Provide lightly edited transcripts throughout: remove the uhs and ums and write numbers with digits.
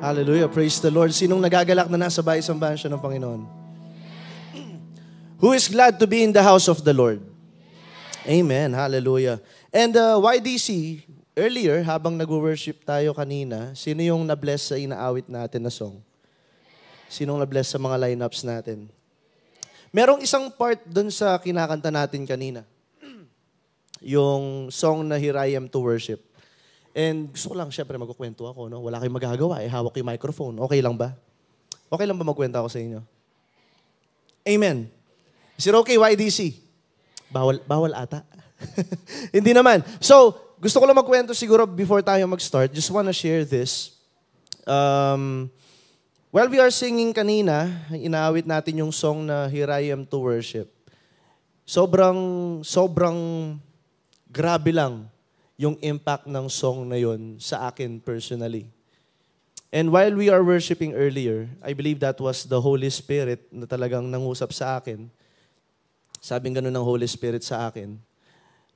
Hallelujah. Praise the Lord. Sinong nagagalak na nasa bahay-sambahan siya ng Panginoon? Who is glad to be in the house of the Lord? Amen. Hallelujah. And YDC, earlier, habang nag-worship tayo kanina, sino yung na-bless sa inaawit natin na song? Sinong na-bless sa mga lineups natin? Merong isang part dun sa kinakanta natin kanina. Yung song na Here I Am to Worship. And gusto ko lang, syempre, magkukwento ako. No? Wala kayong magagawa. Hawak yung microphone. Okay lang ba? Okay lang ba magkwento ako sa inyo? Amen. Is it okay, YDC? Bawal ata. Hindi naman. So, gusto ko lang magkwento siguro before tayo mag-start. Just wanna share this. While we are singing kanina, inaawit natin yung song na Here I Am to Worship. Sobrang grabe lang yung impact ng song na yon sa akin personally. And while we are worshiping earlier, I believe that was the Holy Spirit na talagang nangusap sa akin. Sabing ganun ng Holy Spirit sa akin.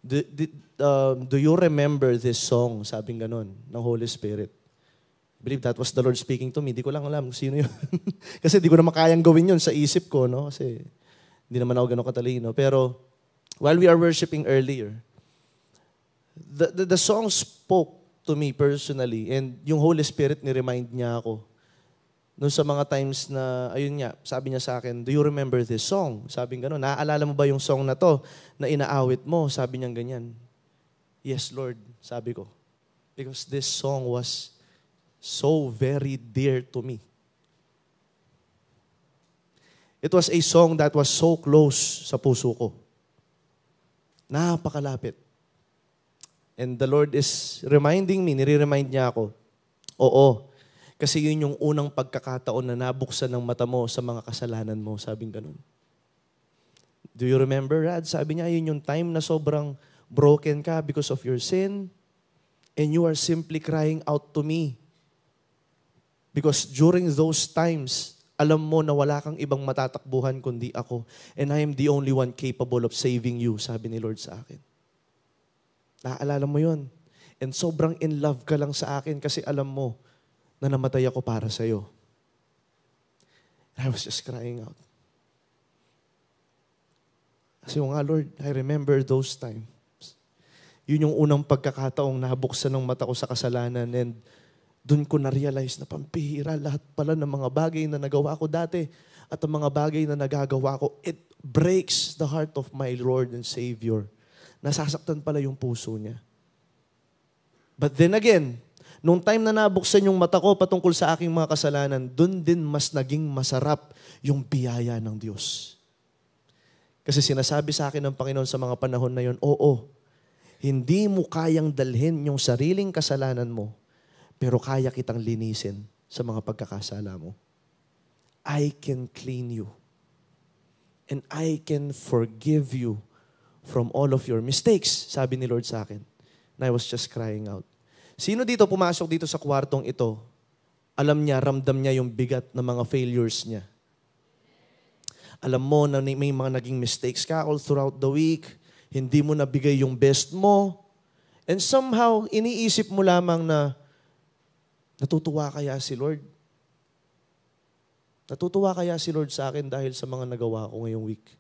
Do you remember this song? Sabing ganun ng Holy Spirit. I believe that was the Lord speaking to me. Di ko lang alam sino yun. Kasi di ko naman kayang gawin yun sa isip ko, no? Kasi hindi naman ako ganun katalino. Pero while we are worshiping earlier, the song spoke to me personally, and yung Holy Spirit ni-remind niya ako. Noon sa mga times na, ayun nga, sabi niya sa akin, do you remember this song? Sabi nga, naaalala mo ba yung song na to na inaawit mo? Sabi niya ganyan. Yes, Lord, sabi ko. Because this song was so very dear to me. It was a song that was so close sa puso ko. Napakalapit. And the Lord is reminding me, nire-remind niya ako, oo, kasi yun yung unang pagkakataon na nabuksan ng mata mo sa mga kasalanan mo, sabing ganun. Do you remember, Rad? Sabi niya, yun yung time na sobrang broken ka because of your sin, and you are simply crying out to me. Because during those times, alam mo na wala kang ibang matatakbuhan kundi ako, and I am the only one capable of saving you, sabi ni Lord sa akin. Naaalala mo yun. And sobrang in love ka lang sa akin kasi alam mo na namatay ako para sa'yo. I was just crying out. Kasi nga, Lord, I remember those times. Yun yung unang pagkakataong nabuksan ng mata ko sa kasalanan, and dun ko na-realize na pampihira lahat pala ng mga bagay na nagawa ko dati at ang mga bagay na nagagawa ko, it breaks the heart of my Lord and Savior. Nasasaktan pala yung puso niya. But then again, nung time na nabuksan yung mata ko patungkol sa aking mga kasalanan, dun din mas naging masarap yung biyaya ng Diyos. Kasi sinasabi sa akin ng Panginoon sa mga panahon na yun, oo, hindi mo kayang dalhin yung sariling kasalanan mo, pero kaya kitang linisin sa mga pagkakasala mo. I can clean you. And I can forgive you from all of your mistakes, sabi ni Lord sa akin. And I was just crying out. Sino dito pumasok dito sa kwartong ito, alam niya, ramdam niya yung bigat ng mga failures niya. Alam mo na may mga naging mistakes ka all throughout the week, hindi mo nabigay yung best mo, and somehow, iniisip mo lamang na, natutuwa kaya si Lord? Natutuwa kaya si Lord sa akin dahil sa mga nagawa ko ngayong week?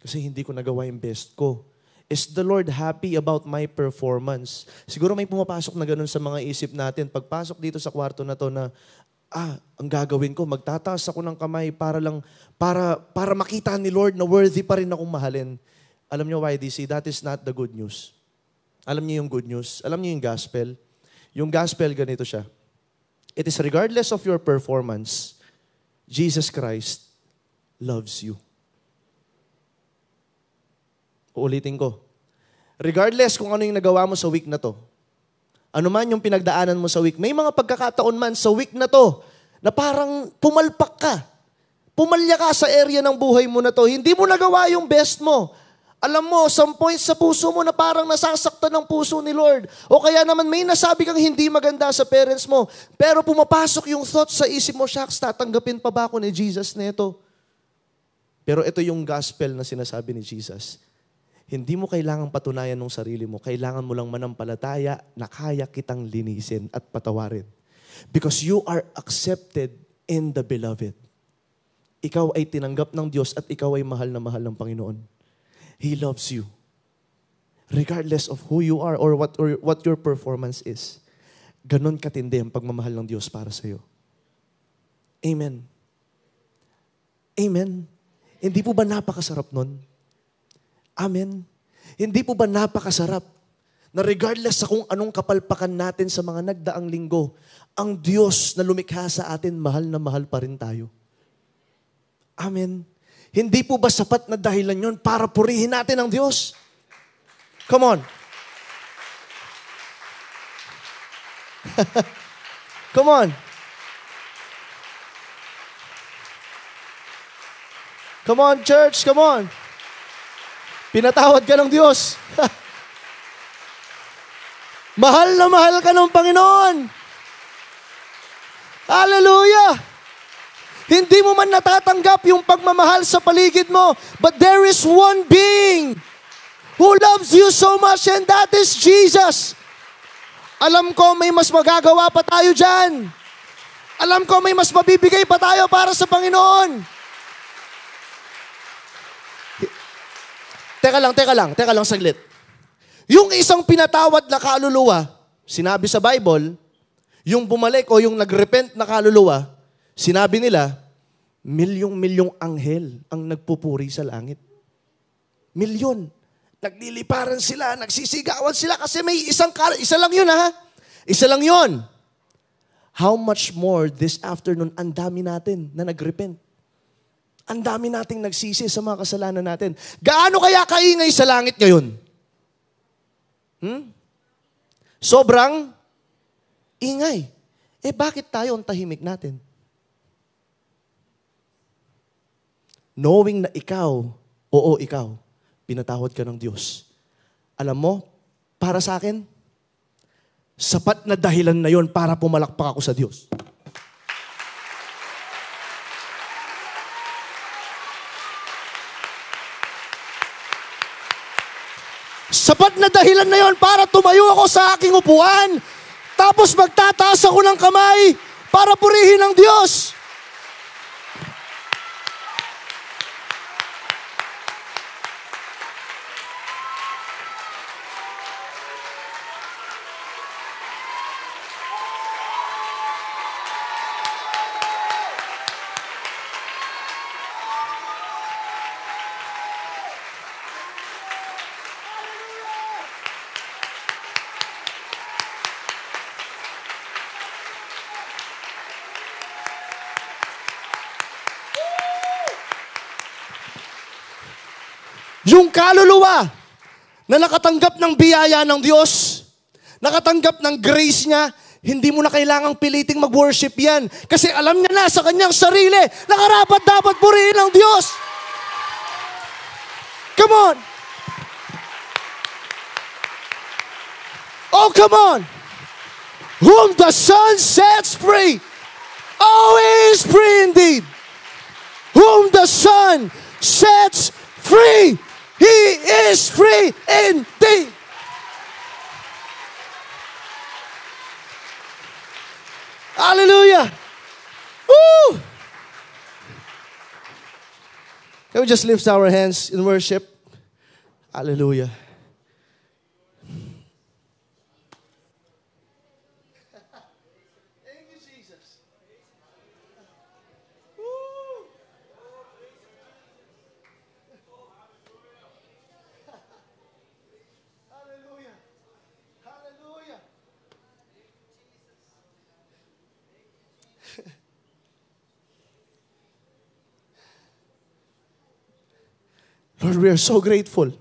Kasi hindi ko nagawa yung best ko. Is the Lord happy about my performance? Siguro may pumapasok na ganun sa mga isip natin. Pagpasok dito sa kwarto na to na, ang gagawin ko, magtataas ako ng kamay para makita ni Lord na worthy pa rin akong mahalin. Alam niyo, YDC, that is not the good news. Alam niyo yung good news? Alam niyo yung gospel? Yung gospel, ganito siya. It is regardless of your performance, Jesus Christ loves you. Uulitin ko. Regardless kung ano yung nagawa mo sa week na to, ano man yung pinagdaanan mo sa week, may mga pagkakataon man sa week na to na parang pumalpak ka. Pumalya ka sa area ng buhay mo na to. Hindi mo nagawa yung best mo. Alam mo, some points sa puso mo na parang nasasaktan ng puso ni Lord. O kaya naman may nasabi kang hindi maganda sa parents mo. Pero pumapasok yung thoughts sa isip mo, shucks, tatanggapin pa ba ako ni Jesus nito? Pero ito yung gospel na sinasabi ni Jesus. Hindi mo kailangang patunayan ng sarili mo. Kailangan mo lang manampalataya na kaya kitang linisin at patawarin. Because you are accepted in the beloved. Ikaw ay tinanggap ng Diyos at ikaw ay mahal na mahal ng Panginoon. He loves you. Regardless of who you are or what your performance is. Ganon katindi ang pagmamahal ng Diyos para sa iyo. Amen. Amen. Hindi po ba napakasarap nun? Amen. Hindi po ba napakasarap na regardless sa kung anong kapalpakan natin sa mga nagdaang linggo, ang Diyos na lumikha sa atin, mahal na mahal pa rin tayo. Amen. Hindi po ba sapat na dahilan yon para purihin natin ang Diyos? Come on. Come on. Come on, church. Come on. Pinatawad ka ng Diyos. Mahal na mahal ka ng Panginoon. Hallelujah! Hindi mo man natatanggap yung pagmamahal sa paligid mo, but there is one being who loves you so much, and that is Jesus. Alam ko may mas magagawa pa tayo dyan. Alam ko may mas mabibigay pa tayo para sa Panginoon. Teka lang saglit. Yung isang pinatawad na kaluluwa, sinabi sa Bible, yung bumalik o yung nagrepent na kaluluwa, sinabi nila, milyong-milyong anghel ang nagpupuri sa langit. Milyon. Nagliliparan sila, nagsisigawan sila kasi may isa lang yun ha. Isa lang yun. How much more this afternoon, ang dami natin na nagrepent. Ang dami nating nagsisi sa mga kasalanan natin. Gaano kaya kaingay sa langit ngayon? Sobrang ingay. Bakit tayo ang tahimik natin? Knowing na ikaw, pinatawad ka ng Diyos. Alam mo, para sa akin, sapat na dahilan na yon para pumalakpak ako sa Diyos. Sapat na dahilan na yon para tumayo ako sa aking upuan, tapos magtataas ako ng kamay para purihin ang Diyos. Yung kaluluwa na nakatanggap ng biyaya ng Diyos, nakatanggap ng grace niya, hindi mo na kailangang piliting mag-worship yan. Kasi alam niya na sa kanyang sarili, na karapat dapat purihin ng Diyos. Come on! Oh, come on! Whom the Son sets free, is free indeed. Whom the Son sets free, He is free indeed. Hallelujah. Woo! Can we just lift our hands in worship? Hallelujah. Thank you, Jesus. Woo! Hallelujah. Hallelujah. Lord, we are so grateful.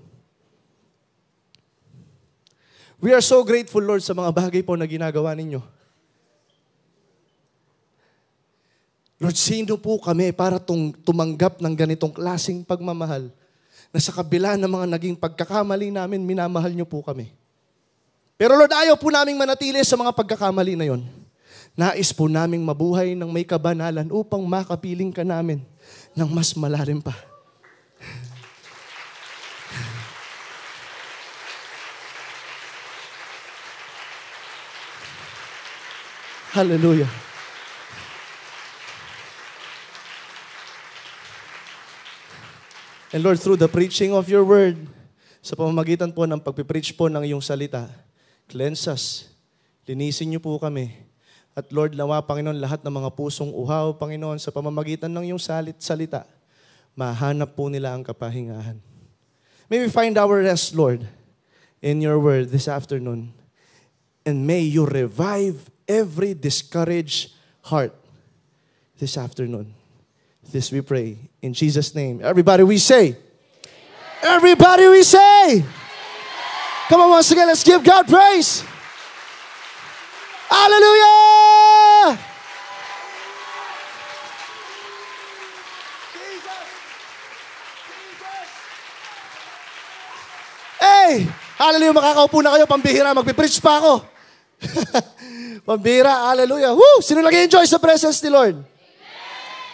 We are so grateful, Lord, sa mga bagay po na ginagawa ninyo. Lord, sino po kami para tumanggap ng ganitong klaseng pagmamahal na sa kabila ng mga naging pagkakamali namin, minamahal niyo po kami. Pero Lord, ayaw po naming manatili sa mga pagkakamali na yon. Nais po naming mabuhay ng may kabanalan upang makapiling ka namin ng mas malalim pa. Hallelujah. And Lord, through the preaching of your word, sa pamamagitan po ng pagpipreach po ng iyong salita, cleanse us, linisin niyo po kami. At Lord, nawa, Panginoon, lahat ng mga pusong uhaw, Panginoon, sa pamamagitan ng iyong salita, mahanap po nila ang kapahingahan. May we find our rest, Lord, in your word this afternoon. And may you revive every discouraged heart this afternoon. This we pray. In Jesus' name. Everybody we say. Amen. Everybody we say. Amen. Come on, once again, let's give God praise. Hallelujah! Jesus. Hey! Hallelujah, makakaupo na kayo, pambihira, magpipreach pa ako. Pambihira, hallelujah. Woo! Sino nag-enjoy sa presence ni Lord?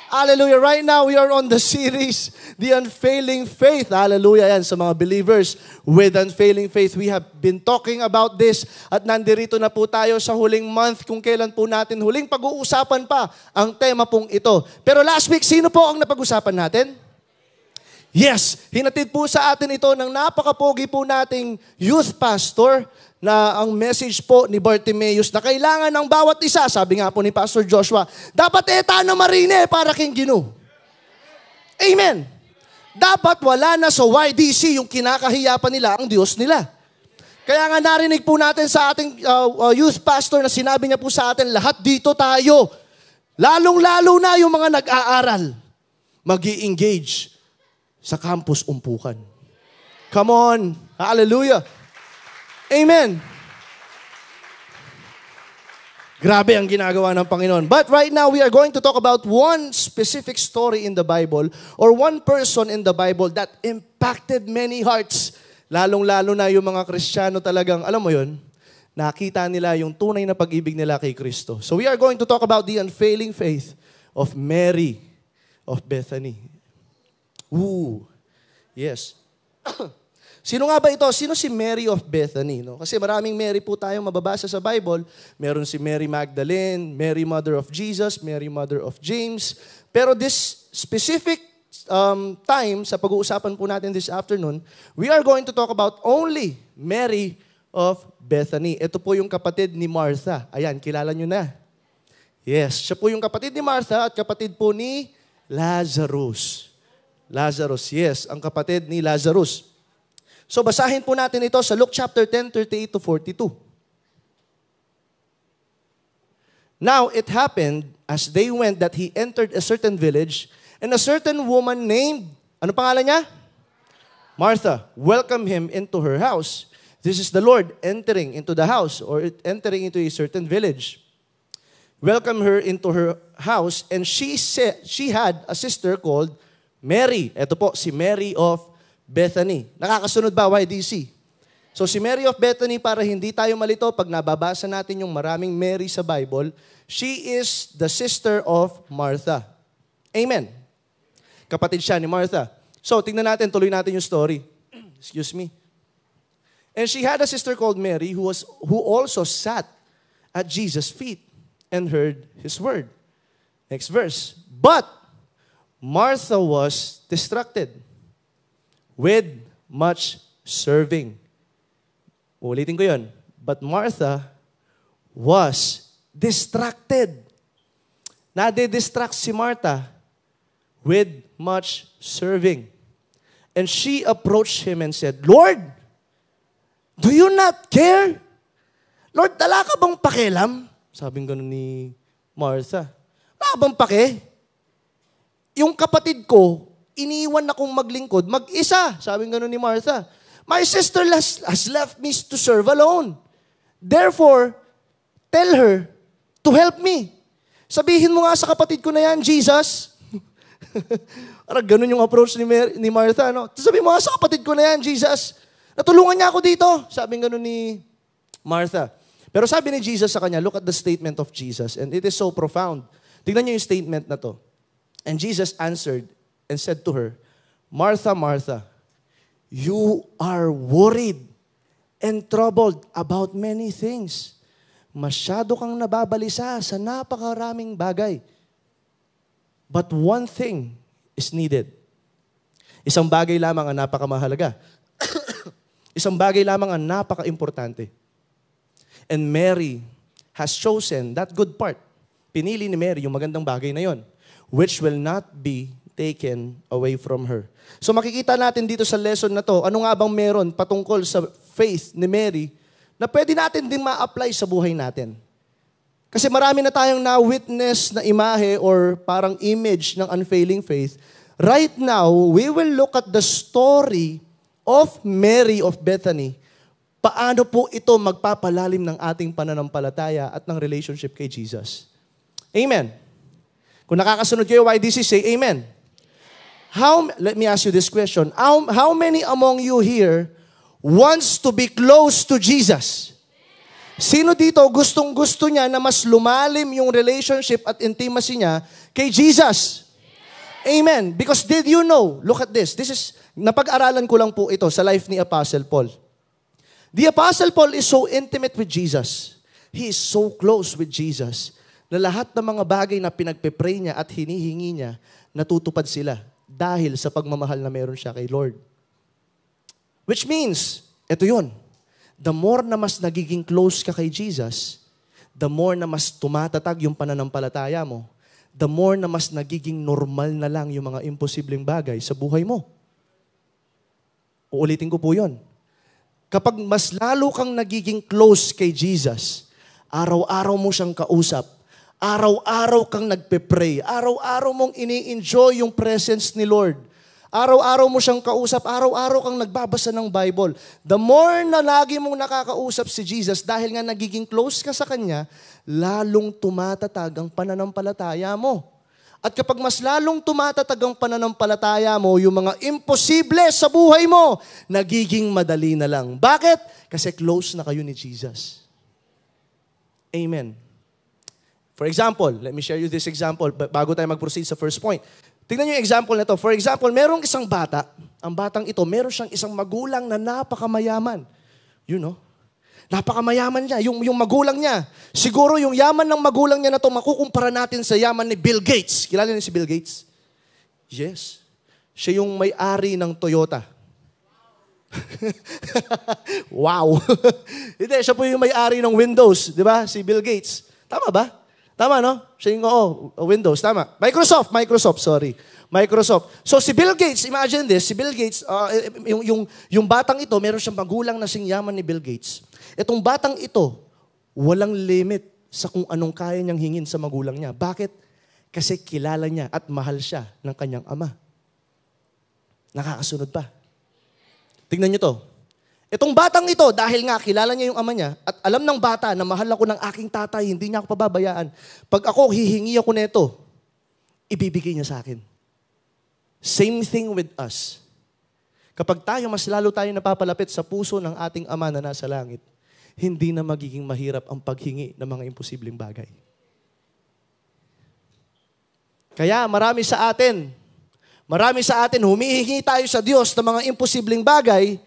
Hallelujah. Right now, we are on the series, The Unfailing Faith. Hallelujah. Yan, sa mga believers with unfailing faith. We have been talking about this at nandirito na po tayo sa huling month kung kailan po natin huling pag-uusapan pa ang tema pong ito. Pero last week, sino po ang napag-usapan natin? Yes, hinatid po sa atin ito ng napakapogi po nating youth pastor na ang message po ni Bartimaeus na kailangan ng bawat isa, sabi nga po ni Pastor Joshua, dapat etano marine para king Ginoo. Amen. Dapat wala na sa YDC yung kinakahiya pa nila ang Diyos nila. Kaya nga narinig po natin sa ating youth pastor na sinabi niya po sa atin, lahat dito tayo, lalong-lalo na yung mga nag-aaral, mag-i-engage sa campus umpukan. Come on. Hallelujah. Amen. Grabe ang ginagawa ng Panginoon. But right now, we are going to talk about one specific story in the Bible or one person in the Bible that impacted many hearts. Lalong-lalo na yung mga Kristiyano talagang, alam mo yun, nakita nila yung tunay na pag-ibig nila kay Kristo. So we are going to talk about the unfailing faith of Mary of Bethany. Ooh, yes. Sino nga ba ito? Sino si Mary of Bethany? No? Kasi maraming Mary po tayong mababasa sa Bible. Meron si Mary Magdalene, Mary Mother of Jesus, Mary Mother of James. Pero this specific time, sa pag-uusapan po natin this afternoon, we are going to talk about only Mary of Bethany. Ito po yung kapatid ni Martha. Ayan, kilala nyo na. Yes, siya po yung kapatid ni Martha at kapatid po ni Lazarus. Lazarus, yes, ang kapatid ni Lazarus. So basahin po natin ito sa Luke chapter 10, 38 to 42. Now it happened as they went that he entered a certain village and a certain woman named, ano pangalan niya? Martha, welcomed him into her house. This is the Lord entering into the house or entering into a certain village. Welcomed her into her house and she had a sister called Mary. Ito po, si Mary of Bethany. Nakakasunod ba, YDC? So si Mary of Bethany, para hindi tayo malito, pag nababasa natin yung maraming Mary sa Bible, she is the sister of Martha. Amen. Kapatid siya ni Martha. So, tingnan natin, tuloy natin yung story. Excuse me. And she had a sister called Mary who also sat at Jesus' feet and heard his word. Next verse. But Martha was distracted with much serving. Ulitin ko yun. But Martha was distracted. Nade-distract si Martha with much serving. And she approached him and said, Lord, do you not care? Lord, dala ka bang pakialam? Sabing gano'n ni Martha. Wala ka bang pake? Yung kapatid ko, iniwan akong maglingkod, mag-isa. Sabing gano'n ni Martha. My sister has left me to serve alone. Therefore, tell her to help me. Sabihin mo nga sa kapatid ko na yan, Jesus. Parang ganun yung approach ni Martha. No? Sabihin mo nga sa kapatid ko na yan, Jesus. Natulungan niya ako dito. Sabing gano'n ni Martha. Pero sabi ni Jesus sa kanya, look at the statement of Jesus. And it is so profound. Tignan niyo yung statement na to. And Jesus answered and said to her, Martha, Martha, you are worried and troubled about many things. Masyado kang nababalisa sa napakaraming bagay. But one thing is needed. Isang bagay lamang ang napakamahalaga. Isang bagay lamang ang napaka-importante. And Mary has chosen that good part. Pinili ni Mary yung magandang bagay na yon, which will not be taken away from her. So makikita natin dito sa lesson na to, ano nga bang meron patungkol sa faith ni Mary na pwede natin din ma-apply sa buhay natin. Kasi marami na tayong na-witness na imahe or parang image ng unfailing faith. Right now, we will look at the story of Mary of Bethany. Paano po ito magpapalalim ng ating pananampalataya at ng relationship kay Jesus? Amen. Kung nakakasunod kayo, YDC, say amen. Let me ask you this question. How many among you here wants to be close to Jesus? Sino dito gustong-gusto niya na mas lumalim yung relationship at intimacy niya kay Jesus? Amen. Because did you know, look at this. Napag-aralan ko lang po ito sa life ni Apostle Paul. The Apostle Paul is so intimate with Jesus. He is so close with Jesus na lahat ng mga bagay na pinagpe-pray niya at hinihingi niya, natutupad sila dahil sa pagmamahal na meron siya kay Lord. Which means, ito yun, the more na mas nagiging close ka kay Jesus, the more na mas tumatatag yung pananampalataya mo, the more na mas nagiging normal na lang yung mga imposibleng bagay sa buhay mo. Uulitin ko po yun. Kapag mas lalo kang nagiging close kay Jesus, araw-araw mo siyang kausap, araw-araw kang nagpe-pray, araw-araw mong ini-enjoy yung presence ni Lord, araw-araw mo siyang kausap, araw-araw kang nagbabasa ng Bible. The more na lagi mong nakakausap si Jesus, dahil nga nagiging close ka sa Kanya, lalong tumatatag ang pananampalataya mo. At kapag mas lalong tumatatag ang pananampalataya mo, yung mga imposible sa buhay mo, nagiging madali na lang. Bakit? Kasi close na kayo ni Jesus. Amen. For example, let me share you this example bago tayo mag-proceed sa first point. Tingnan niyo yung example na to. For example, merong isang bata. Ang batang ito, meron siyang isang magulang na napakamayaman. You know? Napakamayaman niya. Yung magulang niya. Siguro yung yaman ng magulang niya na to, makukumpara natin sa yaman ni Bill Gates. Kilala niyo si Bill Gates? Yes. Siya yung may-ari ng Toyota. Wow. Hindi, siya po yung may-ari ng Windows. Di ba? Si Bill Gates. Tama ba? Tama, no? Siya yung, Windows. Tama. Microsoft, sorry. Microsoft. So si Bill Gates, imagine this, si Bill Gates, yung batang ito, meron siyang magulang na singyaman ni Bill Gates. Itong batang ito, walang limit sa kung anong kaya niyang hingin sa magulang niya. Bakit? Kasi kilala niya at mahal siya ng kanyang ama. Nakakasunod pa. Tingnan niyo to. Itong batang ito, dahil nga kilala niya yung ama niya, at alam ng bata na mahal ako ng aking tatay, hindi niya ako pababayaan. Pag ako hihingi ako nito, ibibigay niya sa akin. Same thing with us. Kapag tayo, mas lalo tayo napapalapit sa puso ng ating Ama na nasa langit, hindi na magiging mahirap ang paghingi ng mga imposibleng bagay. Kaya marami sa atin, humihingi tayo sa Diyos ng mga imposibleng bagay,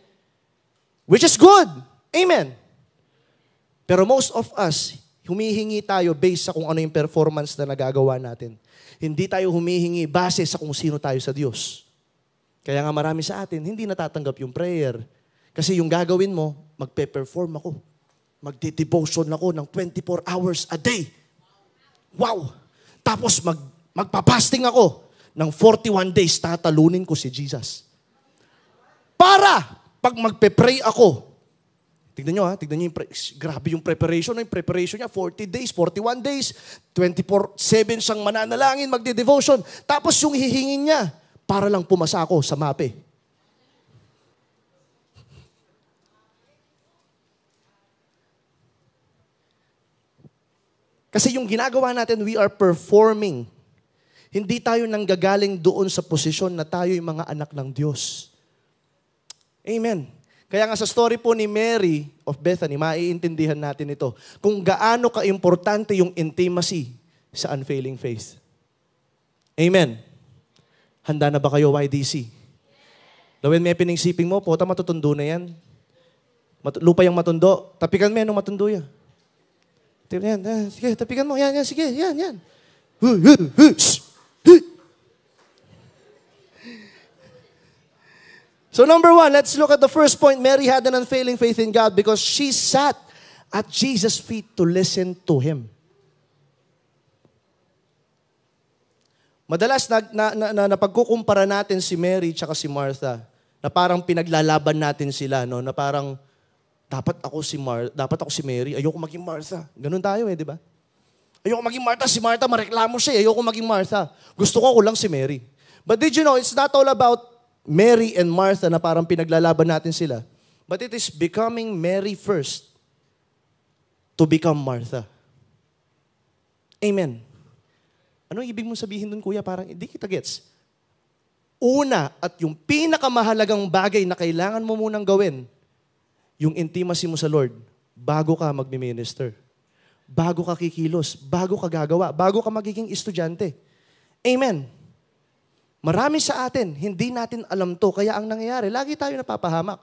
which is good. Amen. Pero most of us, humihingi tayo based sa kung ano yung performance na nagagawa natin. Hindi tayo humihingi base sa kung sino tayo sa Diyos. Kaya nga marami sa atin, hindi natatanggap yung prayer. Kasi yung gagawin mo, magpe-perform ako. Magde-devotion ako ng 24 hours a day. Wow! Tapos magpapasting ako ng 41 days, tatalunin ko si Jesus. Para, pag magpe-pray ako, tignan nyo grabe yung preparation. Yung preparation niya, 40 days, 41 days, 24/7 siyang mananalangin, magde-devotion. Tapos yung hihingin niya, para lang pumasa ako sa MAPE. Kasi yung ginagawa natin, we are performing. Hindi tayo nanggagaling doon sa posisyon na tayo yung mga anak ng Diyos. Amen. Kaya nga sa story po ni Mary of Bethany, maiintindihan natin ito. Kung gaano ka-importante yung intimacy sa unfailing faith. Amen. Handa na ba kayo, YDC? Lawin may piningsiping mo, pota matutundo na yan. Lupa yung matundo. Tapikan mo yan ng matundo yan. Yan, sige, tapikan mo. Yan, sige, yan. So number 1, let's look at the first point. Mary had an unfailing faith in God because she sat at Jesus' feet to listen to Him. Madalas napagkukumpara natin si Mary tsaka si Martha, na parang pinaglalaban natin sila, no? Na parang dapat ako si Mary, ayoko maging Martha. Ganun tayo di ba? Ayoko maging Martha, si Martha mareklamo siya, ayoko maging Martha. Gusto ko lang si Mary. But did you know, it's not all about Mary and Martha na parang pinaglalaban natin sila. But it is becoming Mary first to become Martha. Amen. Ano ibig mong sabihin dun, kuya? Parang hindi kita gets. Una at yung pinakamahalagang bagay na kailangan mo munang gawin, yung intimacy mo sa Lord, bago ka magmi-minister, bago ka kikilos, bago ka gagawa, bago ka magiging estudyante. Amen. Marami sa atin, hindi natin alam to, kaya ang nangyayari, lagi tayo napapahamak.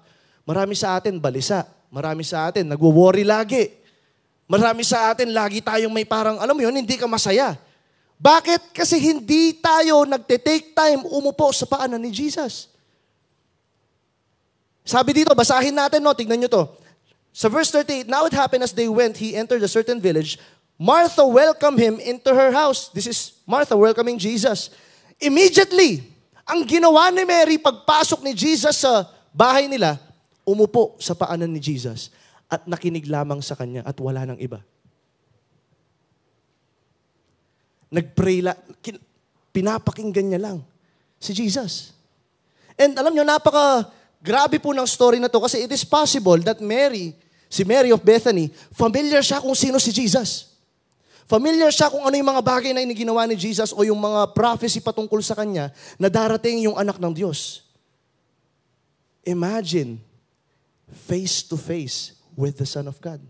Marami sa atin balisa, marami sa atin nagwo-worry lagi. Marami sa atin, lagi tayong may parang, alam mo yun, hindi ka masaya. Bakit? Kasi hindi tayo nagte-take time umupo sa paanan ni Jesus. Sabi dito, basahin natin, no? Tignan nyo to. Sa verse 38, now it happened as they went, he entered a certain village. Martha welcomed him into her house. This is Martha welcoming Jesus. Immediately, ang ginawa ni Mary pagpasok ni Jesus sa bahay nila, umupo sa paanan ni Jesus at nakinig lamang sa kanya at wala nang iba. Nagpray pinapakinggan niya lang si Jesus. And alam niyo, grabe po ng story na to kasi it is possible that si Mary of Bethany, familiar siya kung sino si Jesus. Familiar siya kung ano yung mga bagay na ginawa ni Jesus o yung mga prophecy patungkol sa kanya na darating yung anak ng Diyos. Imagine, face to face with the Son of God.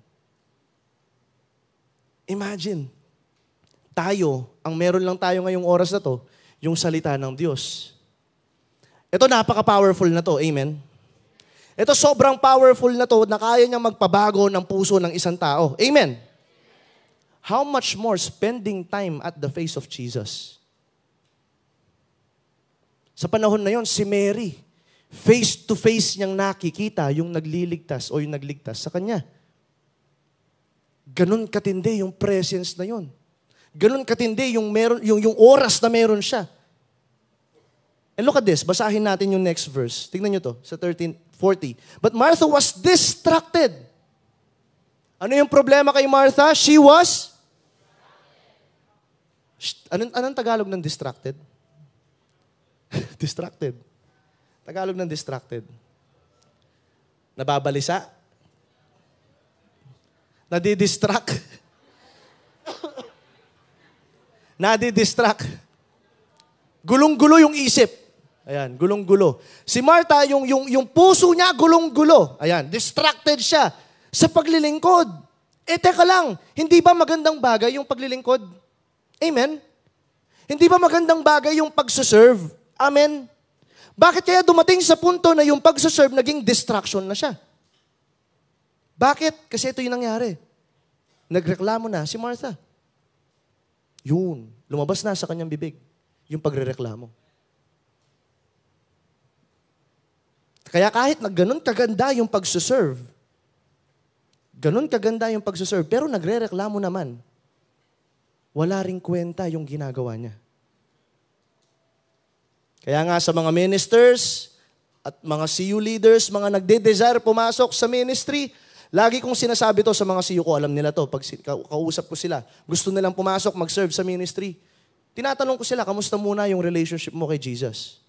Imagine, ang meron lang tayo ngayong oras na to, yung salita ng Diyos. Ito napaka-powerful na to, amen? Ito sobrang powerful na to na kaya niyang magpabago ng puso ng isang tao. Amen? How much more spending time at the face of Jesus? Sa panahon na yon, si Mary, face to face niyang nakikita yung nagliligtas o yung nagligtas sa kanya. Ganun katindi yung presence na yon. Ganun katindi yung oras na meron siya. And look at this. Basahin natin yung next verse. Tingnan nyo to, sa 13:40. But Martha was distracted. Ano yung problema kay Martha? She was? Anong Tagalog ng distracted? Distracted. Tagalog ng distracted. Nababalisa? Nadidistract? Nadidistract. Gulong-gulo yung isip. Ayan, gulong-gulo. Si Martha, yung puso niya, gulong-gulo. Ayan, distracted siya sa paglilingkod. Teka lang, hindi ba magandang bagay yung paglilingkod? Amen? Hindi ba magandang bagay yung pagsaserve? Amen? Bakit kaya dumating sa punto na yung pagsaserve naging distraction na siya? Bakit? Kasi ito yung nangyari. Nagreklamo na si Martha. Yun, lumabas na sa kanyang bibig yung pagrereklamo. Kaya kahit na ganun kaganda yung pagsuserve, pero nagrereklamo naman, wala ring kwenta yung ginagawa niya. Kaya nga sa mga ministers at mga CU leaders, mga nagde-desire pumasok sa ministry, lagi kong sinasabi to sa mga CU ko, alam nila to, pag kausap ko sila, gusto nilang pumasok, mag-serve sa ministry. Tinatanong ko sila, kamusta muna yung relationship mo kay Jesus?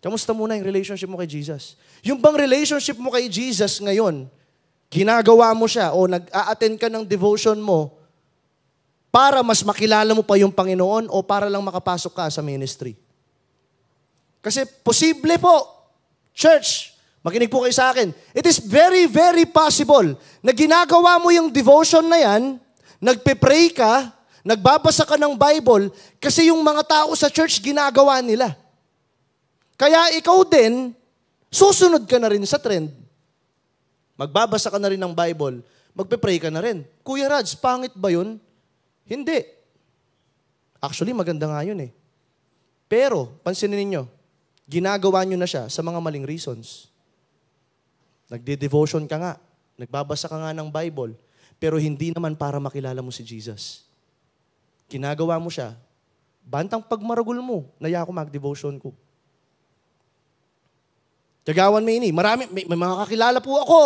Kamusta muna yung relationship mo kay Jesus? Yung bang relationship mo kay Jesus ngayon, ginagawa mo siya o nag-a-attend ka ng devotion mo para mas makilala mo pa yung Panginoon o para lang makapasok ka sa ministry? Kasi posible po, church, makinig po kayo sa akin. It is very, very possible na ginagawa mo yung devotion na yan, nagpe-pray ka, nagbabasa ka ng Bible, kasi yung mga tao sa church ginagawa nila. Kaya ikaw din, susunod ka na rin sa trend. Magbabasa ka na rin ng Bible, magpe-pray ka na rin. Kuya Rads, pangit ba yun? Hindi. Actually, maganda nga yun eh. Pero, pansinin ninyo, ginagawa nyo na siya sa mga maling reasons. Nagde-devotion ka nga, nagbabasa ka nga ng Bible, pero hindi naman para makilala mo si Jesus. Ginagawa mo siya, bantang pagmaragul mo, naya ako mag-devotion ko. Kagawan may ini, may mga kakilala po ako.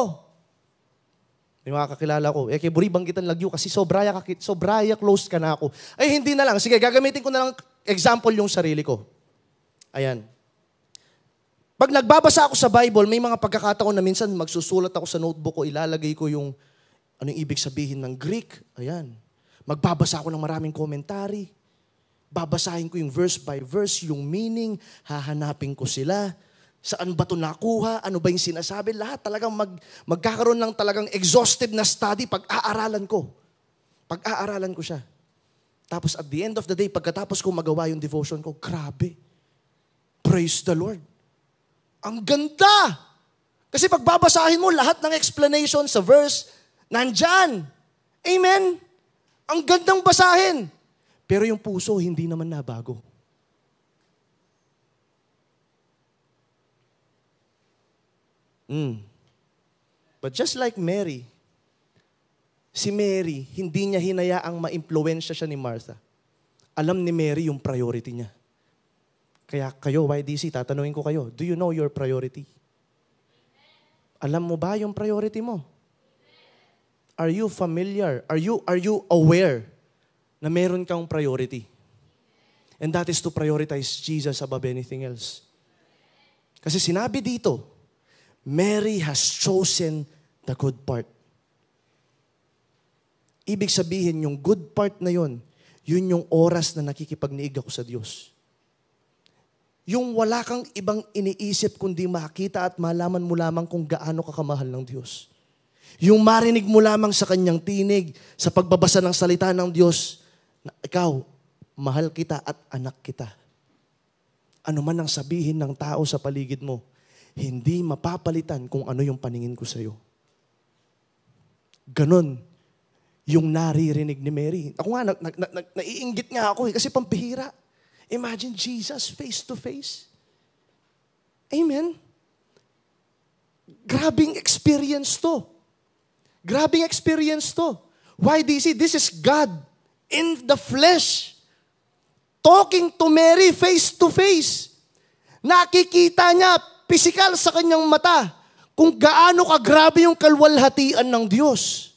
May mga kakilala ko. Kay buri banggitan lagyo kasi sobraya close ka na ako. Ay, hindi na lang. Sige, gagamitin ko na lang example yung sarili ko. Ayan. Pag nagbabasa ako sa Bible, may mga pagkakataon na minsan magsusulat ako sa notebook ko, ilalagay ko yung anong ibig sabihin ng Greek. Ayan. Magbabasa ako ng maraming commentary. Babasahin ko yung verse by verse, yung meaning, hahanapin ko sila. Saan ba ito nakuha? Ano ba yung sinasabi? Lahat talagang magkakaroon ng talagang exhaustive na study pag-aaralan ko. Pag-aaralan ko siya. Tapos at the end of the day, pagkatapos ko magawa yung devotion ko, grabe. Praise the Lord. Ang ganda! Kasi pagbabasahin mo, lahat ng explanation sa verse, nandyan. Amen? Ang gandang basahin. Pero yung puso, hindi naman nabago. But just like Mary, si Mary, hindi niya hinayaang ma-impluwensya siya ni Martha. Alam ni Mary yung priority niya. Kaya kayo, YDC, tatanungin ko kayo, do you know your priority? Alam mo ba yung priority mo? Are you familiar? Are you aware na meron kang priority? And that is to prioritize Jesus above anything else. Kasi sinabi dito, Mary has chosen the good part. Ibig sabihin, yung good part na yun yung oras na nakikipagniig ako sa Diyos. Yung wala kang ibang iniisip kundi makita at malaman mo lamang kung gaano ka kamahal ng Diyos. Yung marinig mo lamang sa kanyang tinig, sa pagbabasa ng salita ng Diyos, na ikaw, mahal kita at anak kita. Ano man ang sabihin ng tao sa paligid mo, hindi mapapalitan kung ano yung paningin ko sa'yo. Ganon yung naririnig ni Mary. Ako nga, naiinggit nga ako kasi pampihira. Imagine Jesus face to face. Amen? Grabing experience to. Grabing experience to. Why do you see? This is God in the flesh. Talking to Mary face to face. Nakikita niya pisikal sa kanyang mata kung gaano kagrabe yung kalwalhatian ng Diyos.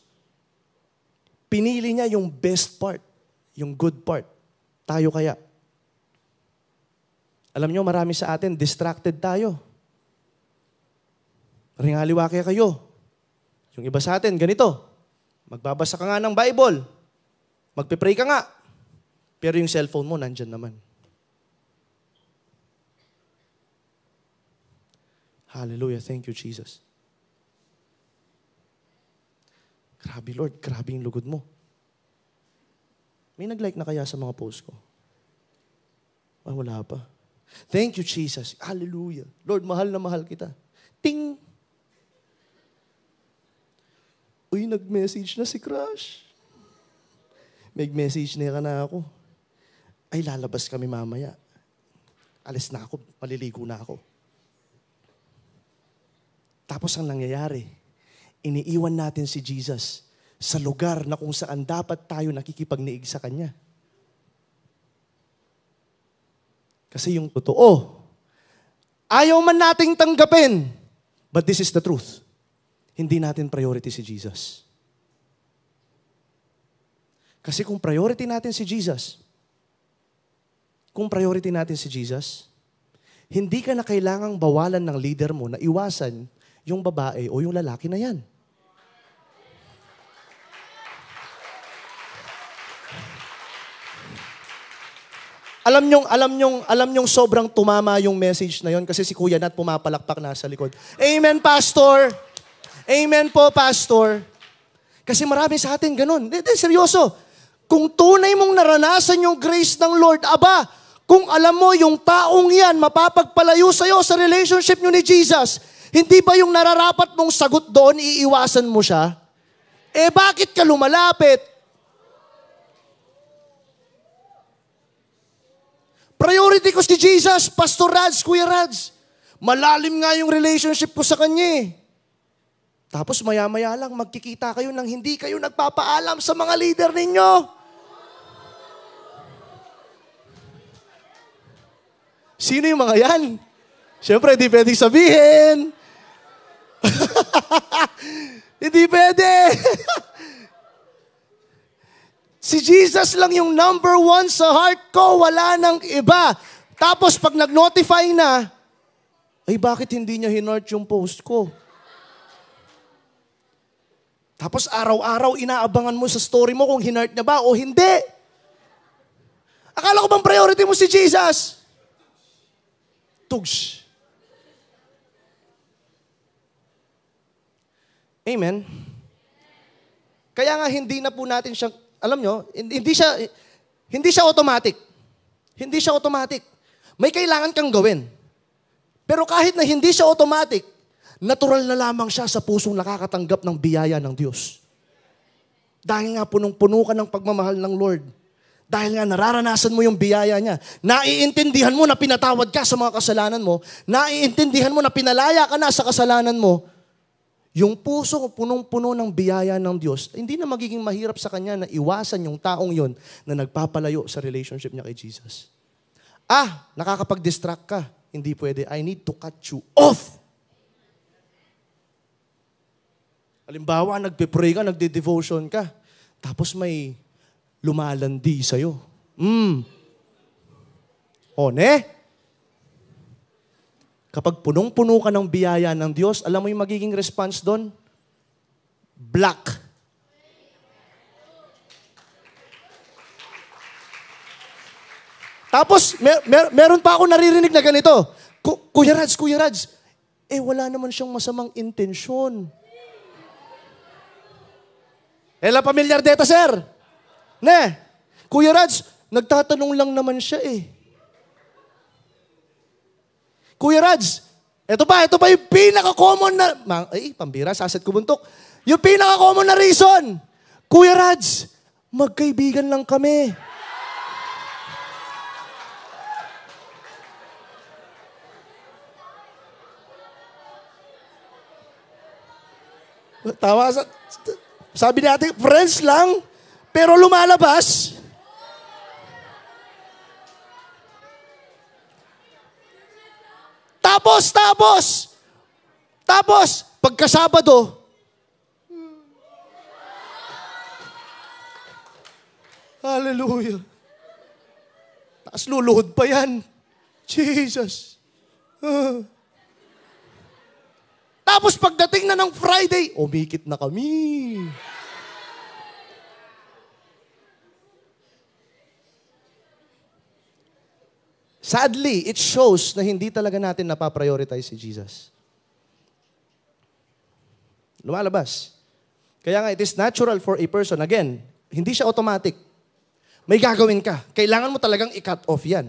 Pinili niya yung best part, yung good part. Tayo kaya. Alam niyo, marami sa atin, distracted tayo. Ringaliwa kaya kayo. Yung iba sa atin, ganito. Magbabasa ka nga ng Bible. Magpipray ka nga. Pero yung cellphone mo, nandyan naman. Hallelujah. Thank you, Jesus. Grabe, Lord. Grabe yung lugod mo. May nag-like na kaya sa mga post ko? Ah, wala pa. Thank you, Jesus. Hallelujah. Lord, mahal na mahal kita. Ting! Uy, nag-message na si Crush. Mag-message na ka na ako. Ay, lalabas kami mamaya. Alis na ako. Maliligo na ako. Tapos ang nangyayari, iniiwan natin si Jesus sa lugar na kung saan dapat tayo nakikipagniig sa Kanya. Kasi yung totoo, ayaw man nating tanggapin, but this is the truth. Hindi natin priority si Jesus. Kasi kung priority natin si Jesus, hindi ka na kailangang bawalan ng leader mo na iwasan yung babae o yung lalaki na yan. Alam nyong sobrang tumama yung message na yon kasi si Kuya Nat pumapalakpak nasa likod. Amen, Pastor! Amen po, Pastor! Kasi marami sa atin ganun. Seryoso. Kung tunay mong naranasan yung grace ng Lord, aba, kung alam mo yung taong yan, mapapagpalayo sa'yo sa relationship nyo ni Jesus, hindi ba yung nararapat mong sagot doon, iiwasan mo siya? Bakit ka lumalapit? Priority ko si Jesus, Pastor Rads, Kuya Rads. Malalim nga yung relationship ko sa kanya eh. Tapos maya-maya lang magkikita kayo nang hindi kayo nagpapaalam sa mga leader ninyo. Sino yung mga yan? Siyempre, hindi pwedeng sabihin. Hindi pwede. Si Jesus lang yung number one sa heart ko, wala nang iba. Tapos pag nag-notify na, ay bakit hindi niya hinart yung post ko? Tapos araw-araw inaabangan mo sa story mo kung hinart niya ba o hindi. Akala ko bang priority mo si Jesus? Tugs. Amen. Kaya nga hindi na po natin siya, alam nyo, hindi siya automatic. Hindi siya automatic. May kailangan kang gawin. Pero kahit na hindi siya automatic, natural na lamang siya sa pusong nakakatanggap ng biyaya ng Diyos. Dahil nga punong-puno ka ng pagmamahal ng Lord. Dahil nga nararanasan mo yung biyaya niya. Naiintindihan mo na pinatawad ka sa mga kasalanan mo. Naiintindihan mo na pinalaya ka na sa kasalanan mo. Yung puso punong-puno ng biyaya ng Diyos, hindi na magiging mahirap sa kanya na iwasan yung taong yon na nagpapalayo sa relationship niya kay Jesus. Nakakapag-distract ka. Hindi pwede. I need to cut you off. Halimbawa, nagpe-pray ka, nagde-devotion ka, tapos may lumalandi sa'yo. Kapag punong-puno ka ng biyaya ng Diyos, alam mo yung magiging response doon? Black. Tapos, meron pa ako naririnig na ganito. Kuya Rads, wala naman siyang masamang intensyon. La pamilyar deta, sir. Kuya Rads, nagtatanong lang naman siya eh. Kuya Rads, ito pa yung pinaka-common na, pambira, saset kubuntok. Yung pinaka-common na reason, Kuya Rads, magkaibigan lang kami. Tawa, sabi natin, friends lang, pero lumalabas. Tapos, pagkasabado, hallelujah. Taas luluhod pa yan. Jesus. Tapos pagdating na ng Friday, umikit na kami. Sadly, it shows na hindi talaga natin napaprioritize si Jesus. Lumalabas. Kaya nga, it is natural for a person. Again, hindi siya automatic. May gagawin ka. Kailangan mo talagang i-cut off yan.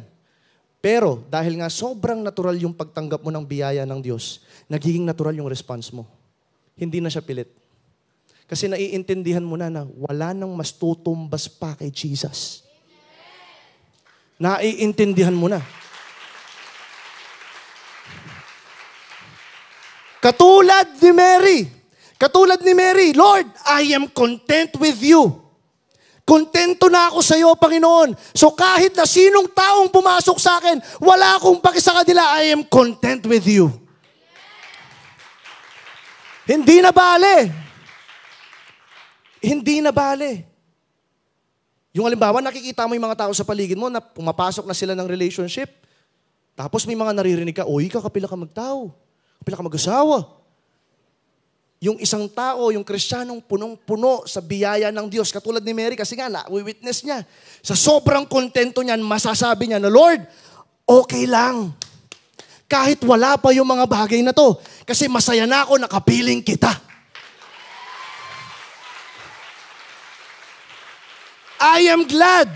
Pero, dahil nga sobrang natural yung pagtanggap mo ng biyaya ng Diyos, nagiging natural yung response mo. Hindi na siya pilit. Kasi naiintindihan mo na wala nang mas tutumbas pa kay Jesus. Naiintindihan mo na. Katulad ni Mary, Lord, I am content with you. Kontento na ako sa iyo, Panginoon. So kahit na sinong taong pumasok sa akin, wala akong paki sa kanila, I am content with you. Hindi na bale. Hindi na bale. Yung halimbawa, nakikita mo yung mga tao sa paligid mo na pumapasok na sila ng relationship. Tapos may mga naririnig ka, kapila ka magtao. Kapila ka mag-asawa. Yung isang tao, yung Kristiyanong punong-puno sa biyaya ng Diyos, katulad ni Mary, kasi nga, na-witness niya. Sa sobrang kontento niyan, masasabi niya na, Lord, okay lang. Kahit wala pa yung mga bagay na to. Kasi masaya na ako, nakapiling kita. I am glad.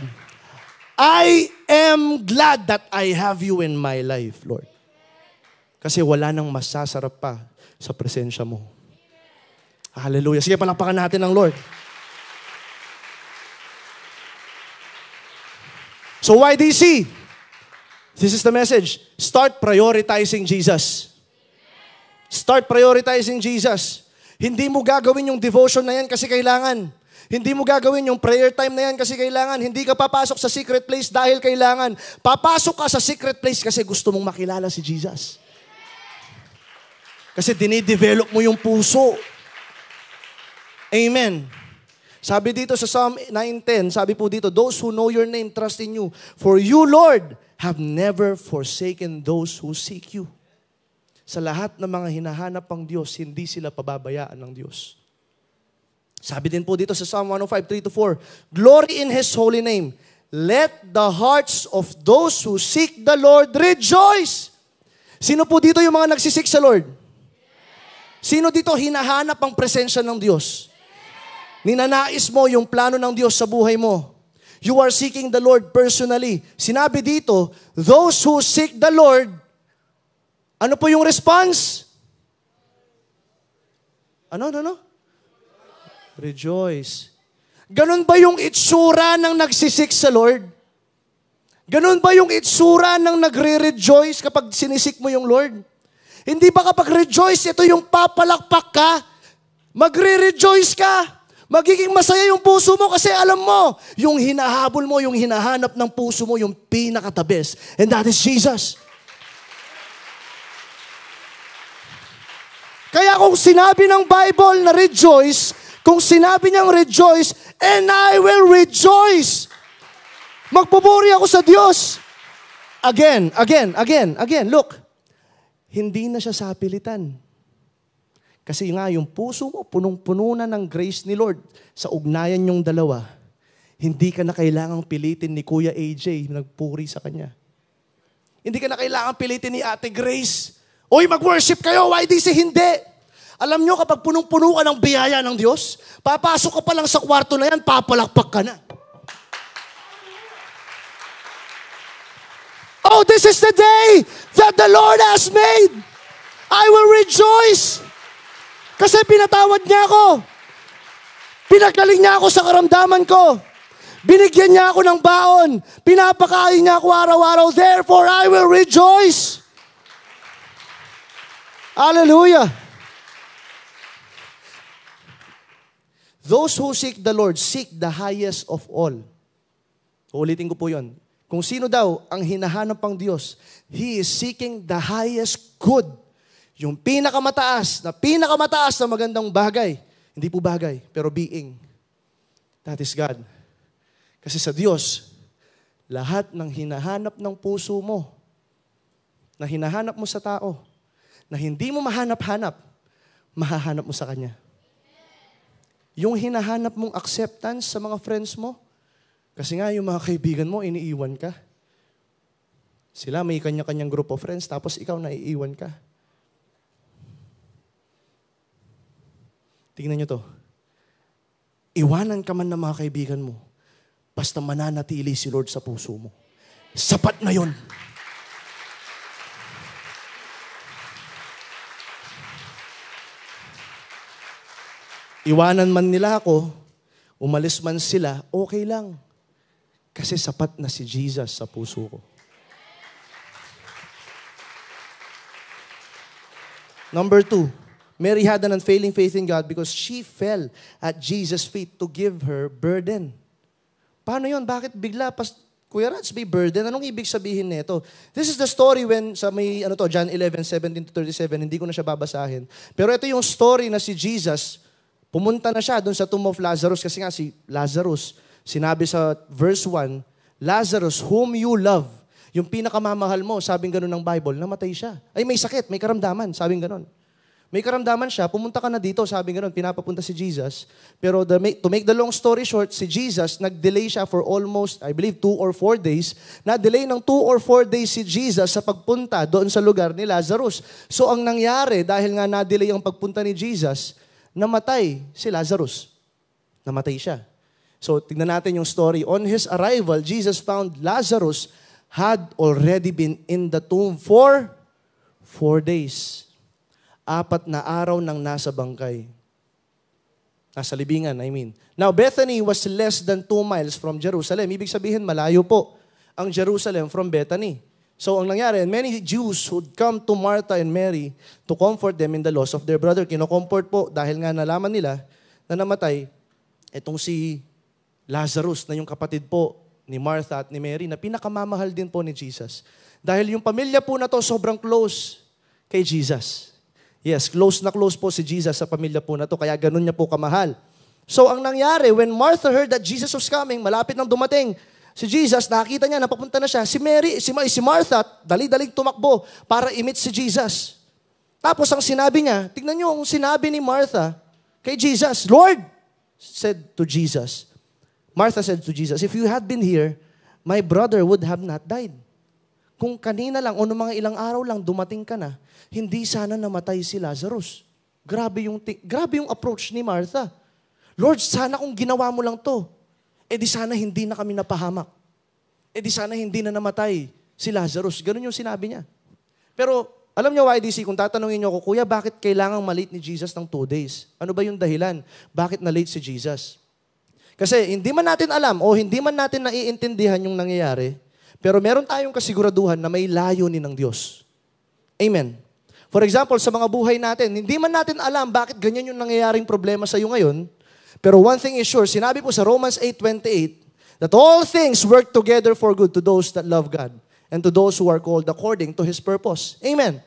I am glad that I have you in my life, Lord. Kasi wala nang masasarap pa sa presensya mo. Hallelujah. Sige, palakpakan natin ang Lord. So YDC, this is the message. Start prioritizing Jesus. Start prioritizing Jesus. Hindi mo gagawin yung devotion na yan kasi kailangan. Hindi mo gagawin yung prayer time na yan kasi kailangan. Hindi ka papasok sa secret place dahil kailangan. Papasok ka sa secret place kasi gusto mong makilala si Jesus. Kasi dinidevelop mo yung puso. Amen. Sabi dito sa Psalm 9:10, sabi po dito, those who know your name trust in you. For you, Lord, have never forsaken those who seek you. Sa lahat ng mga hinahanap ng Diyos, hindi sila pababayaan ng Diyos. Sabi din po dito sa Psalm 105:3-4, glory in His holy name. Let the hearts of those who seek the Lord rejoice. Sino po dito yung mga nagsisik sa Lord? Sino dito hinahanap ang presensya ng Diyos? Ninanais mo yung plano ng Diyos sa buhay mo. You are seeking the Lord personally. Sinabi dito, those who seek the Lord, ano po yung response? Ano? Rejoice. Ganun ba yung itsura ng nagsisik sa Lord? Ganun ba yung itsura ng nagre-rejoice kapag sinisik mo yung Lord? Hindi ba kapag rejoice, ito yung papalakpak ka? Magre-rejoice ka. Magiging masaya yung puso mo kasi alam mo, yung hinahabol mo, yung hinahanap ng puso mo, yung pinaka-the-best. And that is Jesus. Kaya kung sinabi ng Bible na rejoice, kung sinabi niyang rejoice, and I will rejoice. Magpupuri ako sa Diyos. Again. Look, hindi na siya sapilitan. Kasi nga, yung puso mo, punong-puno na ng grace ni Lord sa ugnayan yung dalawa. Hindi ka na kailangang pilitin ni Kuya AJ nagpuri sa kanya. Hindi ka na kailangang pilitin ni Ate Grace. Oy, mag-worship kayo, YDC, hindi. Alam nyo, kapag punong-puno ka ng biyaya ng Diyos, papasok ka pa lang sa kwarto na yan, papalakpak ka na. Oh, this is the day that the Lord has made. I will rejoice. Kasi pinatawad niya ako. Pinagaling niya ako sa karamdaman ko. Binigyan niya ako ng baon. Pinapakain niya ako araw-araw. Therefore, I will rejoice. Hallelujah. Those who seek the Lord, seek the highest of all. Ulitin ko po yun. Kung sino daw ang hinahanap ng Diyos, He is seeking the highest good. Yung pinakamataas na magandang bagay. Hindi po bagay, pero being. That is God. Kasi sa Diyos, lahat ng hinahanap ng puso mo, na hinahanap mo sa tao, na hindi mo mahanap-hanap, mahahanap mo sa Kanya. Yung hinahanap mong acceptance sa mga friends mo, kasi nga yung mga kaibigan mo, iniiwan ka. Sila may kanya-kanyang group of friends, tapos ikaw naiiwan ka. Tingnan nyo to. Iwanan ka man ng mga kaibigan mo, basta mananatili si Lord sa puso mo. Sapat na yun. Iwanan man nila ako, umalis man sila, okay lang. Kasi sapat na si Jesus sa puso ko. Number 2. Mary had an unfailing faith in God because she fell at Jesus' feet to give her burden. Paano yun? Bakit bigla? Kuya Rats, may burden. Anong ibig sabihin nito? This is the story when, sa may, John 11:17-37, hindi ko na siya babasahin. Pero ito yung story na si Jesus, pumunta na siya doon sa tomb of Lazarus kasi nga si Lazarus, sinabi sa verse 1, Lazarus, whom you love, yung pinakamamahal mo, sabing ganun ng Bible, namatay siya. Ay, may sakit, may karamdaman, sabing ganun. May karamdaman siya, pumunta ka na dito, sabi gano'n, pinapapunta si Jesus. Pero to make the long story short, si Jesus, nag-delay siya for almost, I believe, 2 or 4 days. Na-delay ng 2 or 4 days si Jesus sa pagpunta doon sa lugar ni Lazarus. So ang nangyari, dahil nga na-delay ang pagpunta ni Jesus, namatay si Lazarus. Namatay siya. So tignan natin yung story. On his arrival, Jesus found Lazarus had already been in the tomb for 4 days. 4 na araw nang nasa bangkay. Nasa libingan, I mean. Now, Bethany was less than 2 miles from Jerusalem. Ibig sabihin, malayo po ang Jerusalem from Bethany. So, ang nangyari, many Jews would come to Martha and Mary to comfort them in the loss of their brother. Kino-comfort po dahil nga nalaman nila na namatay itong si Lazarus na yung kapatid po ni Martha at ni Mary na pinakamamahal din po ni Jesus. Dahil yung pamilya po na to sobrang close kay Jesus. Yes, close na close po si Jesus sa pamilya po na to, kaya ganun niya po kamahal. So ang nangyari, when Martha heard that Jesus was coming, malapit nang dumating si Jesus, nakita niya, napapunta na siya, si Martha, dali-daling tumakbo para i-meet si Jesus. Tapos ang sinabi niya, tignan niyo ang sinabi ni Martha kay Jesus, Lord, Martha said to Jesus, if you had been here, my brother would have not died. Kung kanina lang o noong mga ilang araw lang dumating ka na, hindi sana namatay si Lazarus. Grabe yung approach ni Martha. Lord, sana kung ginawa mo lang to, di sana hindi na kami napahamak. Di sana hindi na namatay si Lazarus. Ganun yung sinabi niya. Pero alam niyo, YDC, kung tatanungin niyo ako, Kuya, bakit kailangang malate ni Jesus ng 2 days? Ano ba yung dahilan? Bakit na-late si Jesus? Kasi hindi man natin alam o hindi man natin naiintindihan yung nangyayari, pero meron tayong kasiguraduhan na may layunin ng Diyos. Amen. For example, sa mga buhay natin, hindi man natin alam bakit ganyan yung nangyayaring problema sa iyo ngayon, pero one thing is sure, sinabi po sa Romans 8:28, that all things work together for good to those that love God and to those who are called according to His purpose. Amen.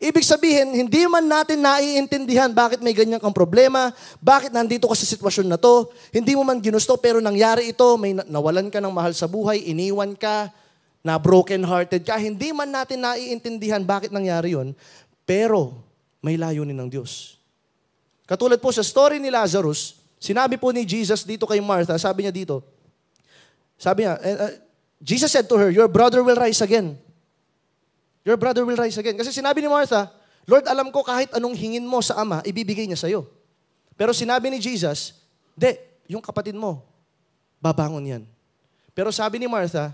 Ibig sabihin, hindi man natin naiintindihan bakit may ganyan kang problema, bakit nandito ka sa sitwasyon na to, hindi mo man ginusto pero nangyari ito, may nawalan ka ng mahal sa buhay, iniwan ka, na broken-hearted ka, hindi man natin naiintindihan bakit nangyari yun, pero may layunin ng Diyos. Katulad po sa story ni Lazarus, sinabi po ni Jesus dito kay Martha, sabi niya, Jesus said to her, your brother will rise again. Your brother will rise again. Kasi sinabi ni Martha, Lord, alam ko kahit anong hingin mo sa Ama, ibibigay niya sa'yo. Pero sinabi ni Jesus, yung kapatid mo, babangon yan. Pero sabi ni Martha,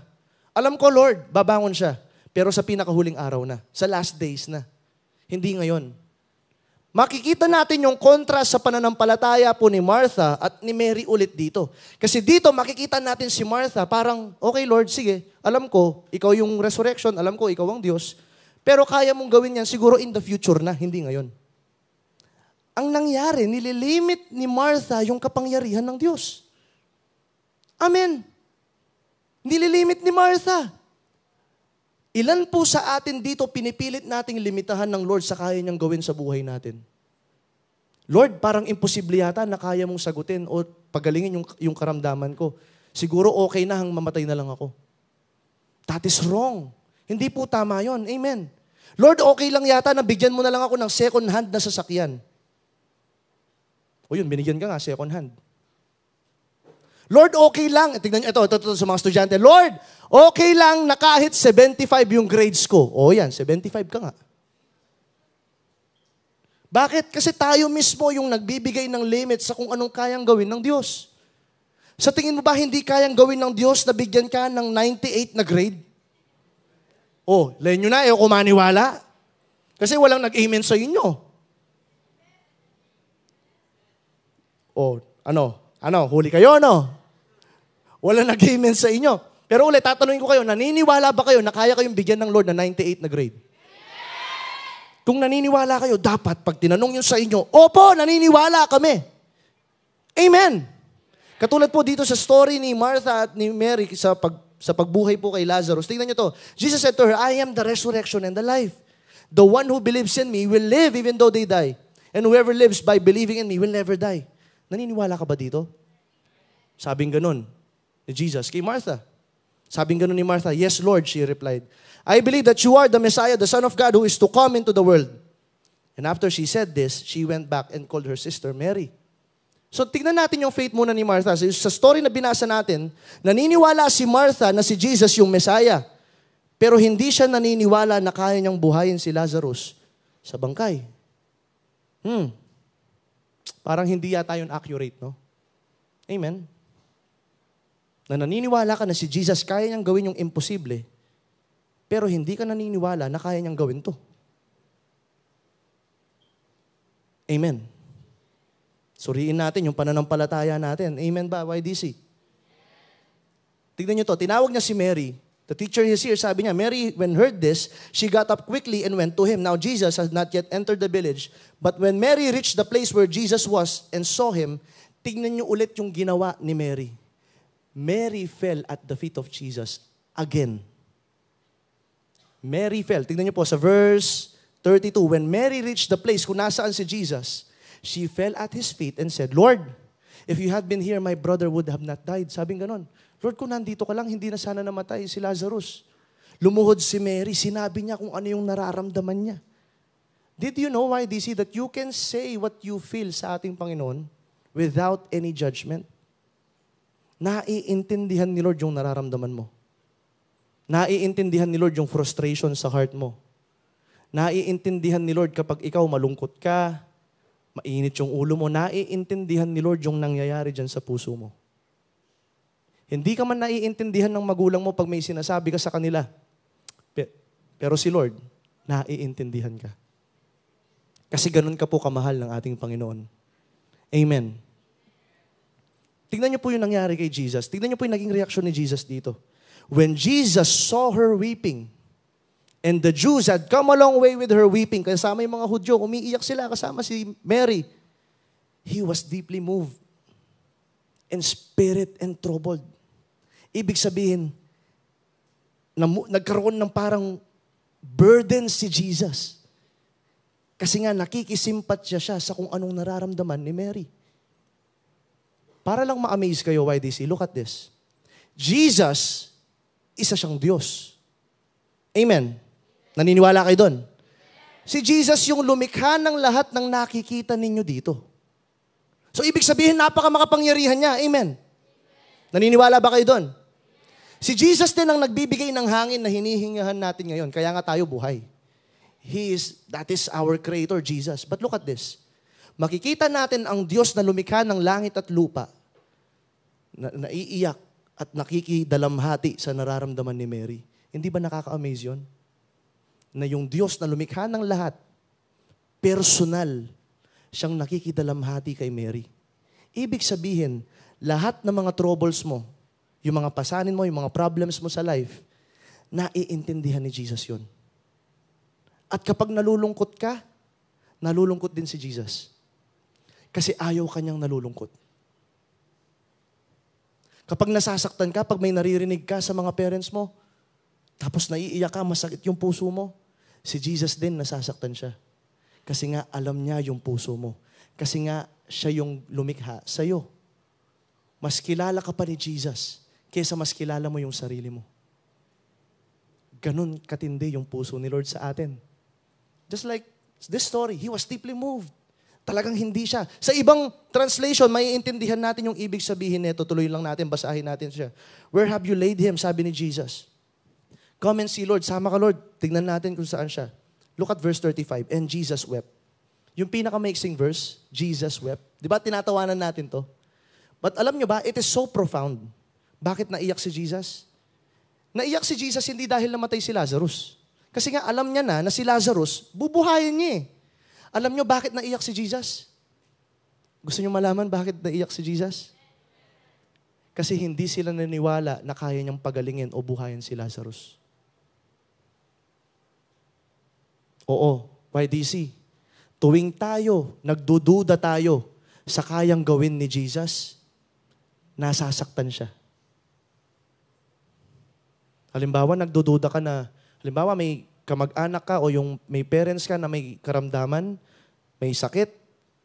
alam ko, Lord, babangon siya. Pero sa pinakahuling araw na, sa last days na. Hindi ngayon. Makikita natin yung kontra sa pananampalataya po ni Martha at ni Mary ulit dito. Kasi dito makikita natin si Martha parang, okay Lord, sige, alam ko, ikaw yung resurrection, alam ko, ikaw ang Diyos, pero kaya mong gawin yan siguro in the future na, hindi ngayon. Ang nangyari, nililimit ni Martha yung kapangyarihan ng Diyos. Amen. Nililimit ni Martha. Ilan po sa atin dito pinipilit nating limitahan ng Lord sa kaya niyang gawin sa buhay natin? Lord, parang imposible yata na kaya mong sagutin o pagalingin yung karamdaman ko. Siguro okay na hang mamatay na lang ako. That is wrong. Hindi po tama yon. Amen. Lord, okay lang yata na bigyan mo na lang ako ng second hand na sasakyan. O yun, binigyan ka nga, second hand. Lord, okay lang. Tignan niyo, ito sa mga estudyante. Lord, okay lang na kahit 75 yung grades ko. O yan, 75 ka nga. Bakit? Kasi tayo mismo yung nagbibigay ng limit sa kung anong kayang gawin ng Diyos. Sa tingin mo ba hindi kayang gawin ng Diyos na bigyan ka ng 98 na grade? Oh, layan nyo na, ayaw kumaniwala. Kasi walang nag-amen sa inyo. Oh, huli kayo, no? Walang nag-amen sa inyo. Pero ulit, tatanungin ko kayo, naniniwala ba kayo na kaya kayong bigyan ng Lord na 98 na grade? Kung naniniwala kayo, dapat pag tinanong yun sa inyo, opo, naniniwala kami. Amen. Katulad po dito sa story ni Martha at ni Mary sa pagbuhay po kay Lazarus. Tingnan niyo to. Jesus said to her, I am the resurrection and the life. The one who believes in me will live even though they die. And whoever lives by believing in me will never die. Naniniwala ka ba dito? Sabing ganun ni Jesus kay Martha. Sabing ganun ni Martha, yes Lord, she replied. I believe that you are the Messiah, the Son of God who is to come into the world. And after she said this, she went back and called her sister Mary. So tignan natin yung faith muna ni Martha. Sa story na binasa natin, naniniwala si Martha na si Jesus yung Messiah. Pero hindi siya naniniwala na kaya niyang buhayin si Lazarus sa bangkay. Parang hindi yata yun accurate, no? Amen. Na naniniwala ka na si Jesus kaya niyang gawin yung imposible, pero hindi ka naniniwala na kaya niyang gawin to. Amen. Suriin natin yung pananampalataya natin. Amen ba, YDC? Tignan nyo to, tinawag niya si Mary. The teacher is here, sabi niya, Mary, when heard this, she got up quickly and went to him. Now, Jesus has not yet entered the village, but when Mary reached the place where Jesus was and saw him, tignan nyo ulit yung ginawa ni Mary. Mary fell at the feet of Jesus again. Mary fell. Tignan nyo po sa verse 32. When Mary reached the place kung nasaan si Jesus, she fell at his feet and said, Lord, if you had been here, my brother would have not died. Sabing ganon. Lord, kung nandito ka lang, hindi na sana namatay si Lazarus. Lumuhod si Mary, sinabi niya kung ano yung nararamdaman niya. Did you know, YDC, that you can say what you feel sa ating Panginoon without any judgment? Naiintindihan ni Lord yung nararamdaman mo. Naiintindihan ni Lord yung frustration sa heart mo. Naiintindihan ni Lord kapag ikaw malungkot ka, mainit yung ulo mo, naiintindihan ni Lord yung nangyayari dyan sa puso mo. Hindi ka man naiintindihan ng magulang mo pag may sinasabi ka sa kanila. Pero si Lord, naiintindihan ka. Kasi ganun ka po kamahal ng ating Panginoon. Amen. Tignan niyo po yung nangyari kay Jesus. Tignan niyo po yung naging reaksyon ni Jesus dito. When Jesus saw her weeping, and the Jews had come a long way with her weeping, kasama yung mga Hudyo, umiiyak sila kasama si Mary, he was deeply moved in spirit and troubled. Ibig sabihin, nagkaroon ng parang burden si Jesus. Kasi nga nakikisimpatya siya sa kung anong nararamdaman ni Mary. Para lang ma-amaze kayo, YDC, look at this. Jesus, isa siyang Diyos. Amen. Naniniwala kayo doon? Si Jesus yung lumikha ng lahat ng nakikita ninyo dito. So ibig sabihin, napaka-makapangyarihan niya. Amen. Naniniwala ba kayo doon? Si Jesus din ang nagbibigay ng hangin na hinihingahan natin ngayon. Kaya nga tayo buhay. That is our Creator, Jesus. But look at this. Makikita natin ang Diyos na lumikha ng langit at lupa, na naiiyak at nakikidalamhati sa nararamdaman ni Mary. Hindi ba nakaka-amaze yun? Na yung Diyos na lumikha ng lahat, personal, siyang nakikidalamhati kay Mary. Ibig sabihin, lahat ng mga troubles mo, yung mga pasanin mo, yung mga problems mo sa life, naiintindihan ni Jesus yun. At kapag nalulungkot ka, nalulungkot din si Jesus. Kasi ayaw kanyang nalulungkot. Kapag nasasaktan ka, pag may naririnig ka sa mga parents mo, tapos naiiyak ka, masakit yung puso mo, si Jesus din nasasaktan siya. Kasi nga alam niya yung puso mo. Kasi nga siya yung lumikha sa'yo. Mas kilala ka pa ni Jesus kaysa mas kilala mo yung sarili mo. Ganun katindi yung puso ni Lord sa atin. Just like this story, He was deeply moved. Talagang hindi siya. Sa ibang translation, maiintindihan natin yung ibig sabihin nito. Tuloy lang natin, basahin natin siya. Where have you laid Him? Sabi ni Jesus. Come and see, Lord. Sama ka, Lord. Tignan natin kung saan siya. Look at verse 35. And Jesus wept. Yung pinaka-mixing verse, Jesus wept. Di ba tinatawanan natin to? But alam nyo ba, it is so profound. Bakit naiyak si Jesus? Naiyak si Jesus hindi dahil namatay si Lazarus. Kasi nga alam niya na si Lazarus, bubuhayin niya eh. Alam nyo bakit naiyak si Jesus? Gusto nyo malaman bakit naiyak si Jesus? Kasi hindi sila naniwala na kaya niyang pagalingin o buhayin si Lazarus. Oo, YDC. Tuwing tayo, nagdududa tayo sa kayang gawin ni Jesus, nasasaktan siya. Halimbawa, nagdududa ka na, halimbawa may kamag-anak ka o yung may parents ka na may karamdaman, may sakit,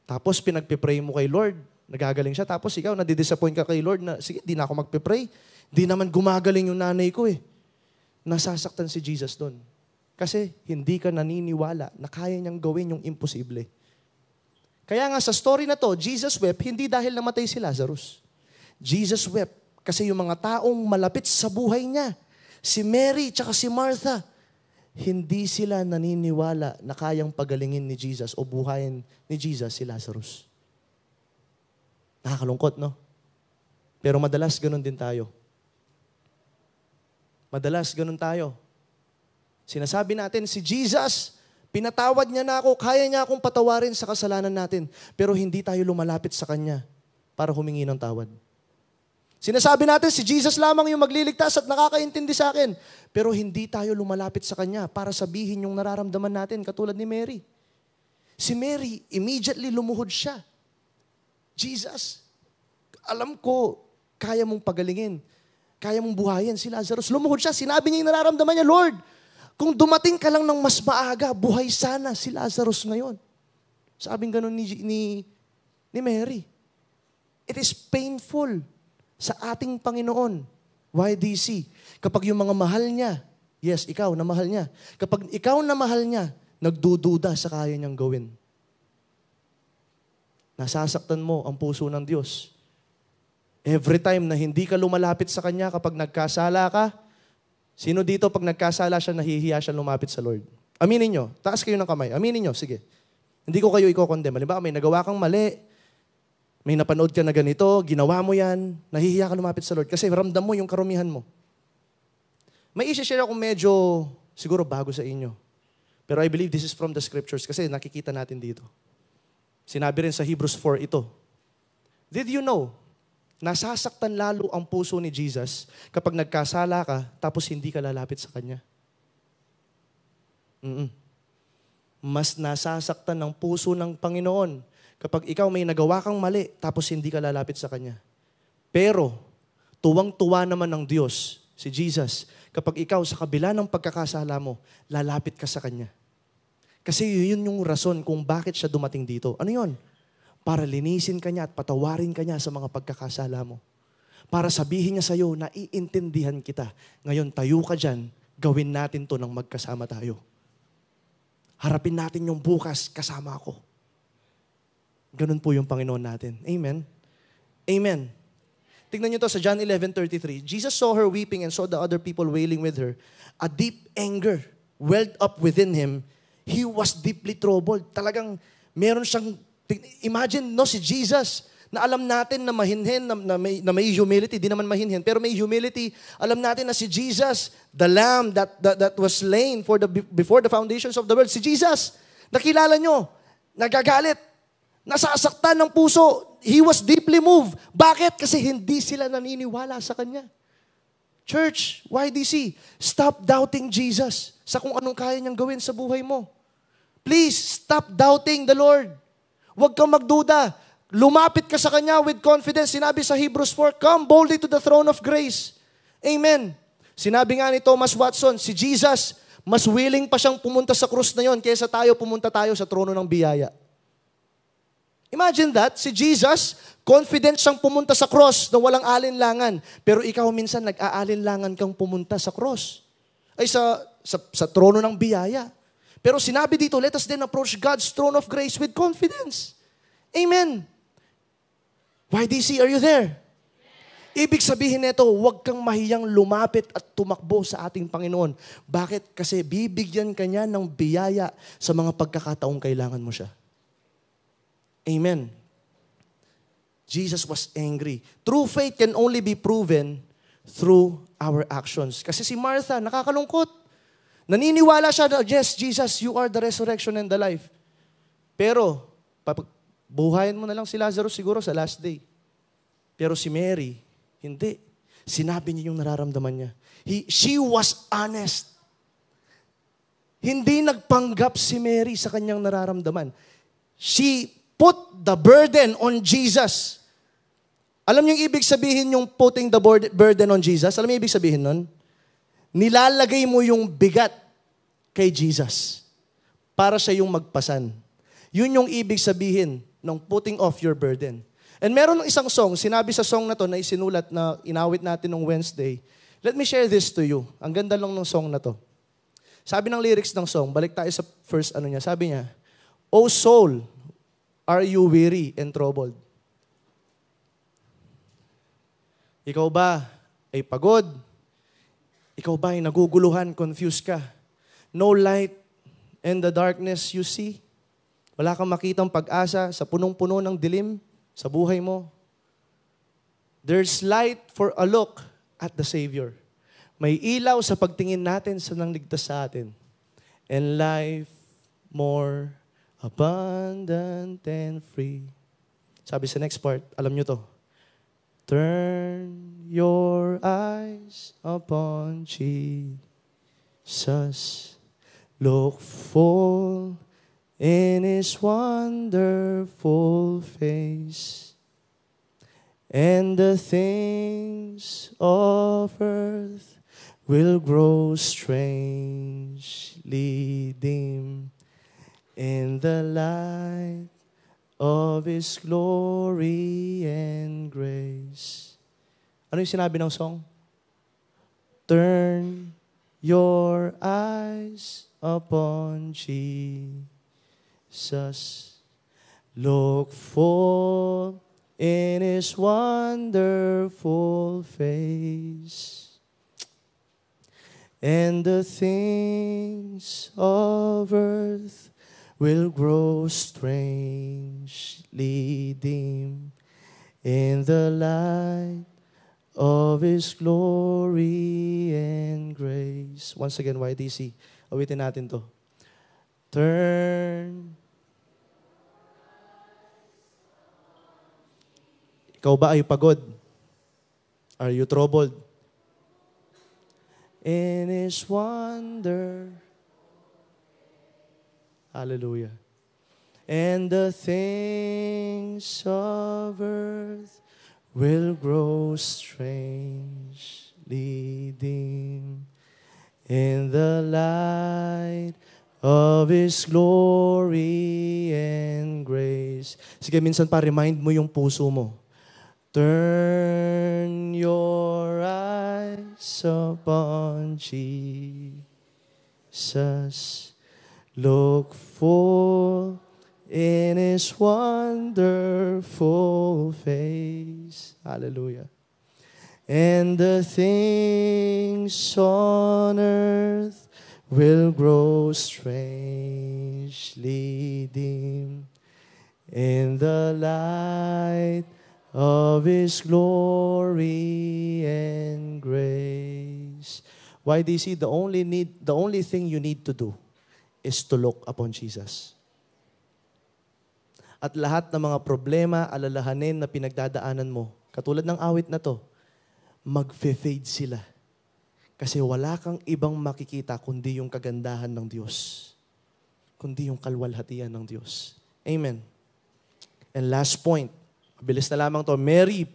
tapos pinagpipray mo kay Lord, nagagaling siya, tapos ikaw nadidisappoint ka kay Lord na, sige, di na ako magpipray. Di naman gumagaling yung nanay ko eh. Nasasaktan si Jesus doon. Kasi hindi ka naniniwala na kaya niyang gawin yung imposible. Kaya nga sa story na to, Jesus wept hindi dahil namatay si Lazarus. Jesus wept kasi yung mga taong malapit sa buhay niya, si Mary tsaka si Martha, hindi sila naniniwala na kayang pagalingin ni Jesus o buhayin ni Jesus si Lazarus. Nakakalungkot, no? Pero madalas ganun din tayo. Madalas ganun tayo. Sinasabi natin, si Jesus, Pinatawad niya na ako, kaya niya akong patawarin sa kasalanan natin. Pero hindi tayo lumalapit sa Kanya para humingi ng tawad. Sinasabi natin, si Jesus lamang yung magliligtas at nakakaintindi sa akin. Pero hindi tayo lumalapit sa Kanya para sabihin yung nararamdaman natin, katulad ni Mary. Si Mary, immediately lumuhod siya. Jesus, alam ko, kaya mong pagalingin. Kaya mong buhayin si Lazarus. Lumuhod siya, sinabi niya yung nararamdaman niya, Lord, kung dumating ka lang ng mas maaga, buhay sana si Lazarus ngayon. Sabing ganun ni Mary. It is painful sa ating Panginoon. YDC. Kapag yung mga mahal niya, yes, ikaw na mahal niya. Kapag ikaw na mahal niya, nagdududa sa kaya niyang gawin. Nasasaktan mo ang puso ng Diyos. Every time na hindi ka lumalapit sa Kanya kapag nagkasala ka, sino dito pag nagkasala siya, nahihiya siya lumapit sa Lord? Aminin nyo. Taas kayo ng kamay. Aminin nyo. Sige. Hindi ko kayo i-condemn. Halimbawa, may nagawa kang mali. May napanood ka na ganito. Ginawa mo yan. Nahihiya ka lumapit sa Lord. Kasi ramdam mo yung karumihan mo. May isi-share akong medyo siguro bago sa inyo. Pero I believe this is from the scriptures kasi nakikita natin dito. Sinabi rin sa Hebrews 4 ito. Did you know, nasasaktan lalo ang puso ni Jesus kapag nagkasala ka tapos hindi ka lalapit sa Kanya. Mas nasasaktan ang puso ng Panginoon kapag ikaw may nagawa kang mali tapos hindi ka lalapit sa Kanya. Pero, tuwang-tuwa naman ng Diyos, si Jesus, kapag ikaw sa kabila ng pagkakasala mo, lalapit ka sa Kanya. Kasi yun yung rason kung bakit siya dumating dito. Ano yun? Para linisin ka niya at patawarin ka niya sa mga pagkakasala mo. Para sabihin niya sa'yo na iintindihan kita. Ngayon, tayo ka dyan, gawin natin to nang magkasama tayo. Harapin natin yung bukas kasama ako. Ganun po yung Panginoon natin. Amen? Amen. Tignan niyo to sa John 11:33. Jesus saw her weeping and saw the other people wailing with her. A deep anger welled up within him. He was deeply troubled. Talagang meron siyang imagine, no, si Jesus, na alam natin na mahinhin, na may humility, di naman mahinhin, pero may humility. Alam natin na si Jesus, the Lamb that was slain before the foundations of the world, si Jesus, nakilala nyo, nagagalit, nasasaktan ng puso, he was deeply moved. Bakit? Kasi hindi sila naniniwala sa Kanya. Church, YDC, stop doubting Jesus sa kung anong kaya niyang gawin sa buhay mo. Please, stop doubting the Lord. Huwag kang magduda. Lumapit ka sa Kanya with confidence. Sinabi sa Hebrews 4, come boldly to the throne of grace. Amen. Sinabi nga ni Thomas Watson, si Jesus, mas willing pa siyang pumunta sa krus na yon kaysa pumunta tayo sa trono ng biyaya. Imagine that, si Jesus, confident siyang pumunta sa cross na walang alinlangan. Pero ikaw minsan nag-aalinlangan kang pumunta sa cross. Ay sa trono ng biyaya. Pero sinabi dito, let us then approach God's throne of grace with confidence. Amen. YDC, are you there? Ibig sabihin nito, huwag kang mahiyang lumapit at tumakbo sa ating Panginoon. Bakit? Kasi bibigyan ka niya ng biyaya sa mga pagkakataong kailangan mo siya. Amen. Jesus was angry. True faith can only be proven through our actions. Kasi si Martha, nakakalungkot. Naniniwala siya na, yes, Jesus, you are the resurrection and the life. Pero, buhayin mo na lang si Lazarus siguro sa last day. Pero si Mary, hindi. Sinabi niya yung nararamdaman niya. She was honest. Hindi nagpanggap si Mary sa kanyang nararamdaman. She put the burden on Jesus. Alam niyo yung ibig sabihin yung putting the burden on Jesus? Alam niyo yung ibig sabihin nun? Nilalagay mo yung bigat kay Jesus para siya yung magpasan. Yun yung ibig sabihin ng putting off your burden. And meron ng isang song, sinabi sa song na to na isinulat na inawit natin nung Wednesday. Let me share this to you. Ang ganda lang ng song na to. Sabi ng lyrics ng song, balik tayo sa first niya. Sabi niya, "O soul, are you weary and troubled?" Ikaw ba ay pagod? Ikaw ba ay naguguluhan, confused ka? No light in the darkness you see? Wala kang makitang pag-asa sa punong-puno ng dilim sa buhay mo? There's light for a look at the Savior. May ilaw sa pagtingin natin sa nangligtas sa atin. And life more abundant and free. Sabi sa next part, alam nyo to. Turn your eyes upon Jesus. Look full in His wonderful face. And the things of earth will grow strangely dim in the light of His glory and grace. Ano yung sinabi ng song? Turn your eyes upon Jesus. Look full in His wonderful face. And the things of earth will grow strangely dim in the light of His glory and grace. Once again, YDC, awitin natin to. Turn. Ikaw ba ay pagod? Are you troubled? In His wonder. Hallelujah. And the things of earth will grow strangely dim in the light of His glory and grace. Sige, minsan pa remind mo yung puso mo. Turn your eyes upon Jesus. Look full in His wonderful face. Hallelujah. And the things on earth will grow strangely dim in the light of His glory and grace. YDC, the only thing you need to do is to look upon Jesus. At lahat ng mga problema, alalahanin na pinagdadaanan mo, katulad ng awit na to, mag-fade sila. Kasi wala kang ibang makikita kundi yung kagandahan ng Diyos. Kundi yung kalwalhatian ng Diyos. Amen. And last point, mabilis na lamang to, Mary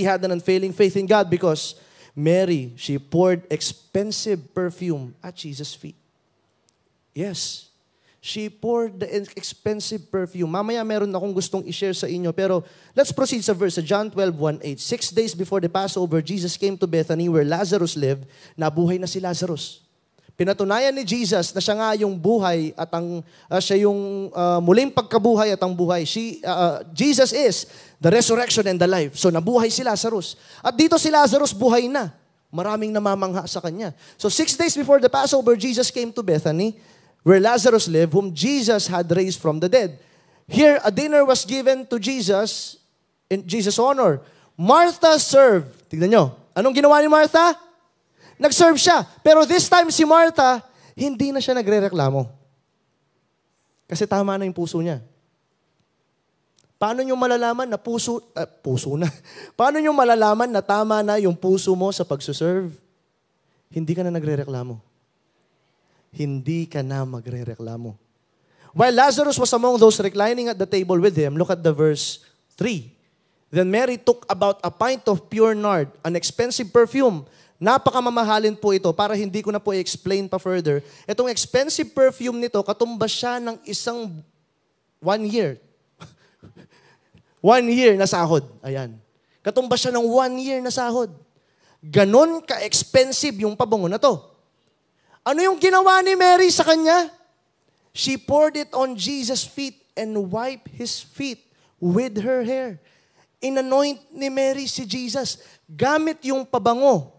had an unfailing faith in God because Mary, she poured expensive perfume at Jesus' feet. Yes. She poured the expensive perfume. Mamaya meron akong gustong i-share sa inyo. Pero let's proceed sa verse, John 12:1-8. 6 days before the Passover, Jesus came to Bethany where Lazarus lived. Nabuhay na si Lazarus. Pinatunayan ni Jesus na siya nga yung buhay at siya yung muling pagkabuhay at ang buhay. Jesus is the resurrection and the life. So nabuhay si Lazarus. At dito si Lazarus buhay na. Maraming namamangha sa kanya. So 6 days before the Passover, Jesus came to Bethany where Lazarus lived, whom Jesus had raised from the dead. Here, a dinner was given to Jesus in Jesus' honor. Martha served. Tignan nyo. Anong ginawa ni Martha? Nag-serve siya. Pero this time si Martha, hindi na siya nagre-reklamo. Kasi tama na yung puso niya. Paano nyo malalaman na Paano nyo malalaman na tama na yung puso mo sa pagsuserve? Hindi ka na nagre-reklamo. Hindi ka na magre-reklamo. While Lazarus was among those reclining at the table with him, look at the verse 3. Then Mary took about a pint of pure nard, an expensive perfume. Napakamamahalin po ito para hindi ko na po i-explain pa further. Itong expensive perfume nito, katumbas siya ng isang 1 year. 1 year na sahod. Ayan. Katumbas siya ng 1 year na sahod. Ganon ka-expensive yung pabango na to. Ano yung ginawa ni Mary sa kanya? She poured it on Jesus' feet and wiped His feet with her hair. Inanoint ni Mary si Jesus gamit yung pabango.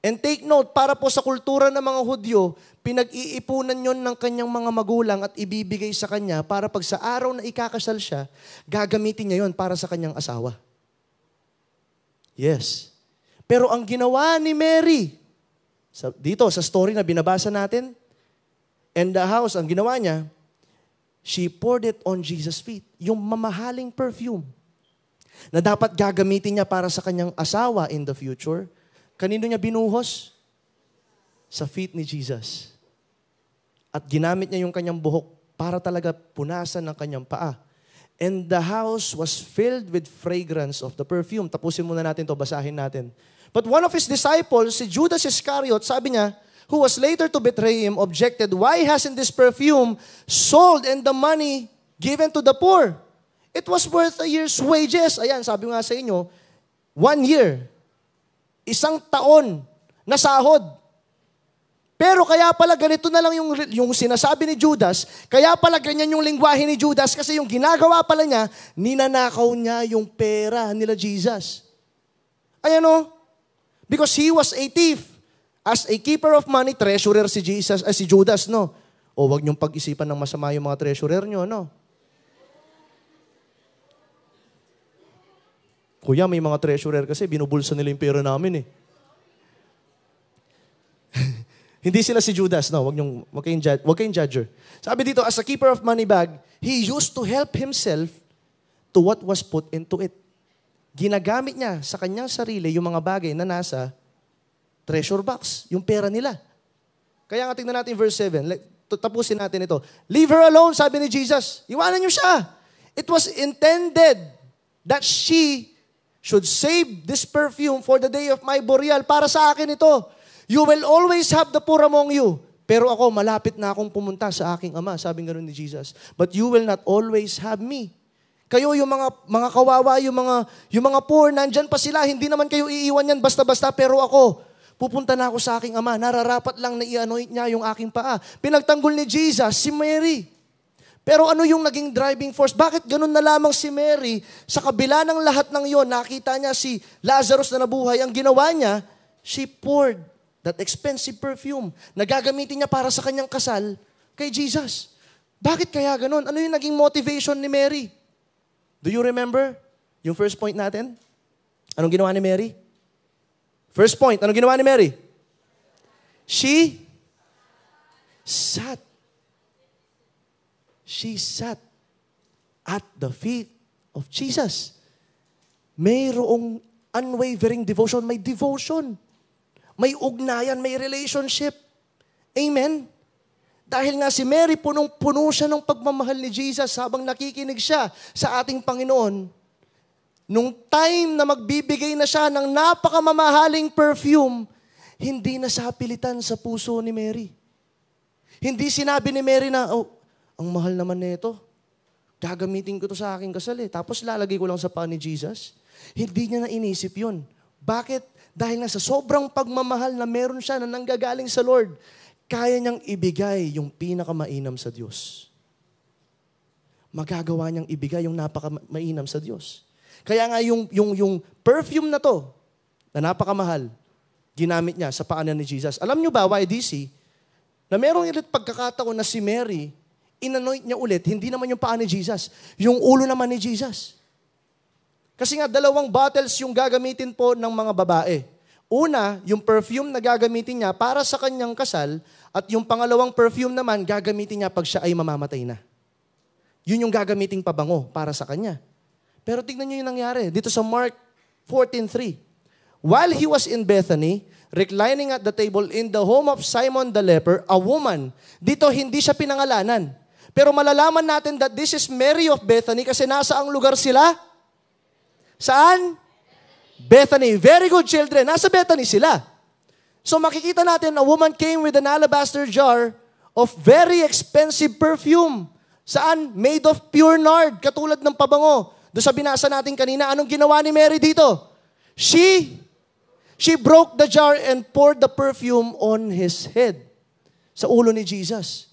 And take note, para po sa kultura ng mga Hudyo, pinag-iipunan yon ng kanyang mga magulang at ibibigay sa kanya para pag sa araw na ikakasal siya, gagamitin niya yon para sa kanyang asawa. Yes. Pero ang ginawa ni Mary, dito sa story na binabasa natin, And the house, ang ginawa niya, she poured it on Jesus' feet. Yung mamahaling perfume na dapat gagamitin niya para sa kanyang asawa in the future. Kanino niya binuhos? Sa feet ni Jesus. At ginamit niya yung kanyang buhok para talaga punasan ng kanyang paa. And the house was filled with fragrance of the perfume. Tapusin muna natin to, basahin natin. But one of his disciples, si Judas Iscariot, sabi niya, who was later to betray him, objected, why hasn't this perfume sold and the money given to the poor? It was worth a year's wages. Ayan, sabi nga sa inyo, 1 year. 1 taon na sahod. Pero kaya pala ganito na lang yung sinasabi ni Judas, kaya pala ganyan yung lingwahe ni Judas kasi yung ginagawa pala niya, ninanakaw niya yung pera nila Jesus. Ayan o. Because he was a thief. As a keeper of money, treasurer si Judas, no? O wag niyong pag-isipan ng masama yung mga treasurer niyo, no? Kuya, may mga treasurer kasi binubulsa nila yung pera namin eh. Hindi sila si Judas, no? Wag kayong judger. Sabi dito, as a keeper of money bag, he used to help himself to what was put into it. Ginagamit niya sa kanyang sarili yung mga bagay na nasa treasure box, yung pera nila. Kaya nga tingnan natin verse 7. Tapusin natin ito. Leave her alone, sabi ni Jesus. Iwanan niyo siya. It was intended that she should save this perfume for the day of my burial. Para sa akin ito. You will always have the poor among you. Pero ako, malapit na akong pumunta sa aking ama. Sabi nga nun ni Jesus. But you will not always have me. Kayo, yung mga kawawa, yung mga poor, nandyan pa sila. Hindi naman kayo iiwan yan basta-basta. Pero ako, pupunta na ako sa aking ama. Nararapat lang na i-anoint niya yung aking paa. Pinagtanggol ni Jesus, si Mary. Pero ano yung naging driving force? Bakit ganun na lamang si Mary? Sa kabila ng lahat ng yon, nakita niya si Lazarus na nabuhay. Ang ginawa niya, she poured that expensive perfume na gagamitin niya para sa kanyang kasal kay Jesus. Bakit kaya ganun? Ano yung naging motivation ni Mary? Do you remember yung first point natin? Anong ginawa ni Mary? First point, anong ginawa ni Mary? She sat at the feet of Jesus. Mayroong unwavering devotion. May devotion. May ugnayan, may relationship. Amen? Dahil nga si Mary, punong-puno siya ng pagmamahal ni Jesus habang nakikinig siya sa ating Panginoon. Nung time na magbibigay na siya ng napakamamahaling perfume, hindi na siya pilitan sa puso ni Mary. Hindi sinabi ni Mary na, ang mahal naman nito. Gagamitin ko to sa aking kasal eh. Tapos lalagay ko lang sa paa ni Jesus. Hindi niya na inisip yun. Bakit? Dahil nga sa sobrang pagmamahal na meron siya na nanggagaling sa Lord, kaya niyang ibigay yung pinakamainam sa Diyos. Magagawa niyang ibigay yung napakamainam sa Diyos. Kaya nga yung perfume na to, na napakamahal, ginamit niya sa paanan ni Jesus. Alam niyo ba, YDC, na merong ulit pagkakataon na si Mary, inanoint niya ulit, hindi naman yung paa ni Jesus, yung ulo naman ni Jesus. Kasi nga, 2 bottles yung gagamitin po ng mga babae. Una, yung perfume na gagamitin niya para sa kanyang kasal, at yung pangalawang perfume naman, gagamitin niya pag siya ay mamamatay na. Yun yung gagamiting pabango para sa kanya. Pero tignan niyo yung nangyari. Dito sa Mark 14:3. While he was in Bethany, reclining at the table in the home of Simon the leper, a woman. Dito hindi siya pinangalanan. Pero malalaman natin that this is Mary of Bethany kasi nasa ang lugar sila? Saan? Bethany. Very good, children. Nasa Bethany sila. So makikita natin, a woman came with an alabaster jar of very expensive perfume. Saan? Made of pure nard, katulad ng pabango. Doon sa binasa natin kanina, anong ginawa ni Mary dito? She broke the jar and poured the perfume on his head. Sa ulo ni Jesus.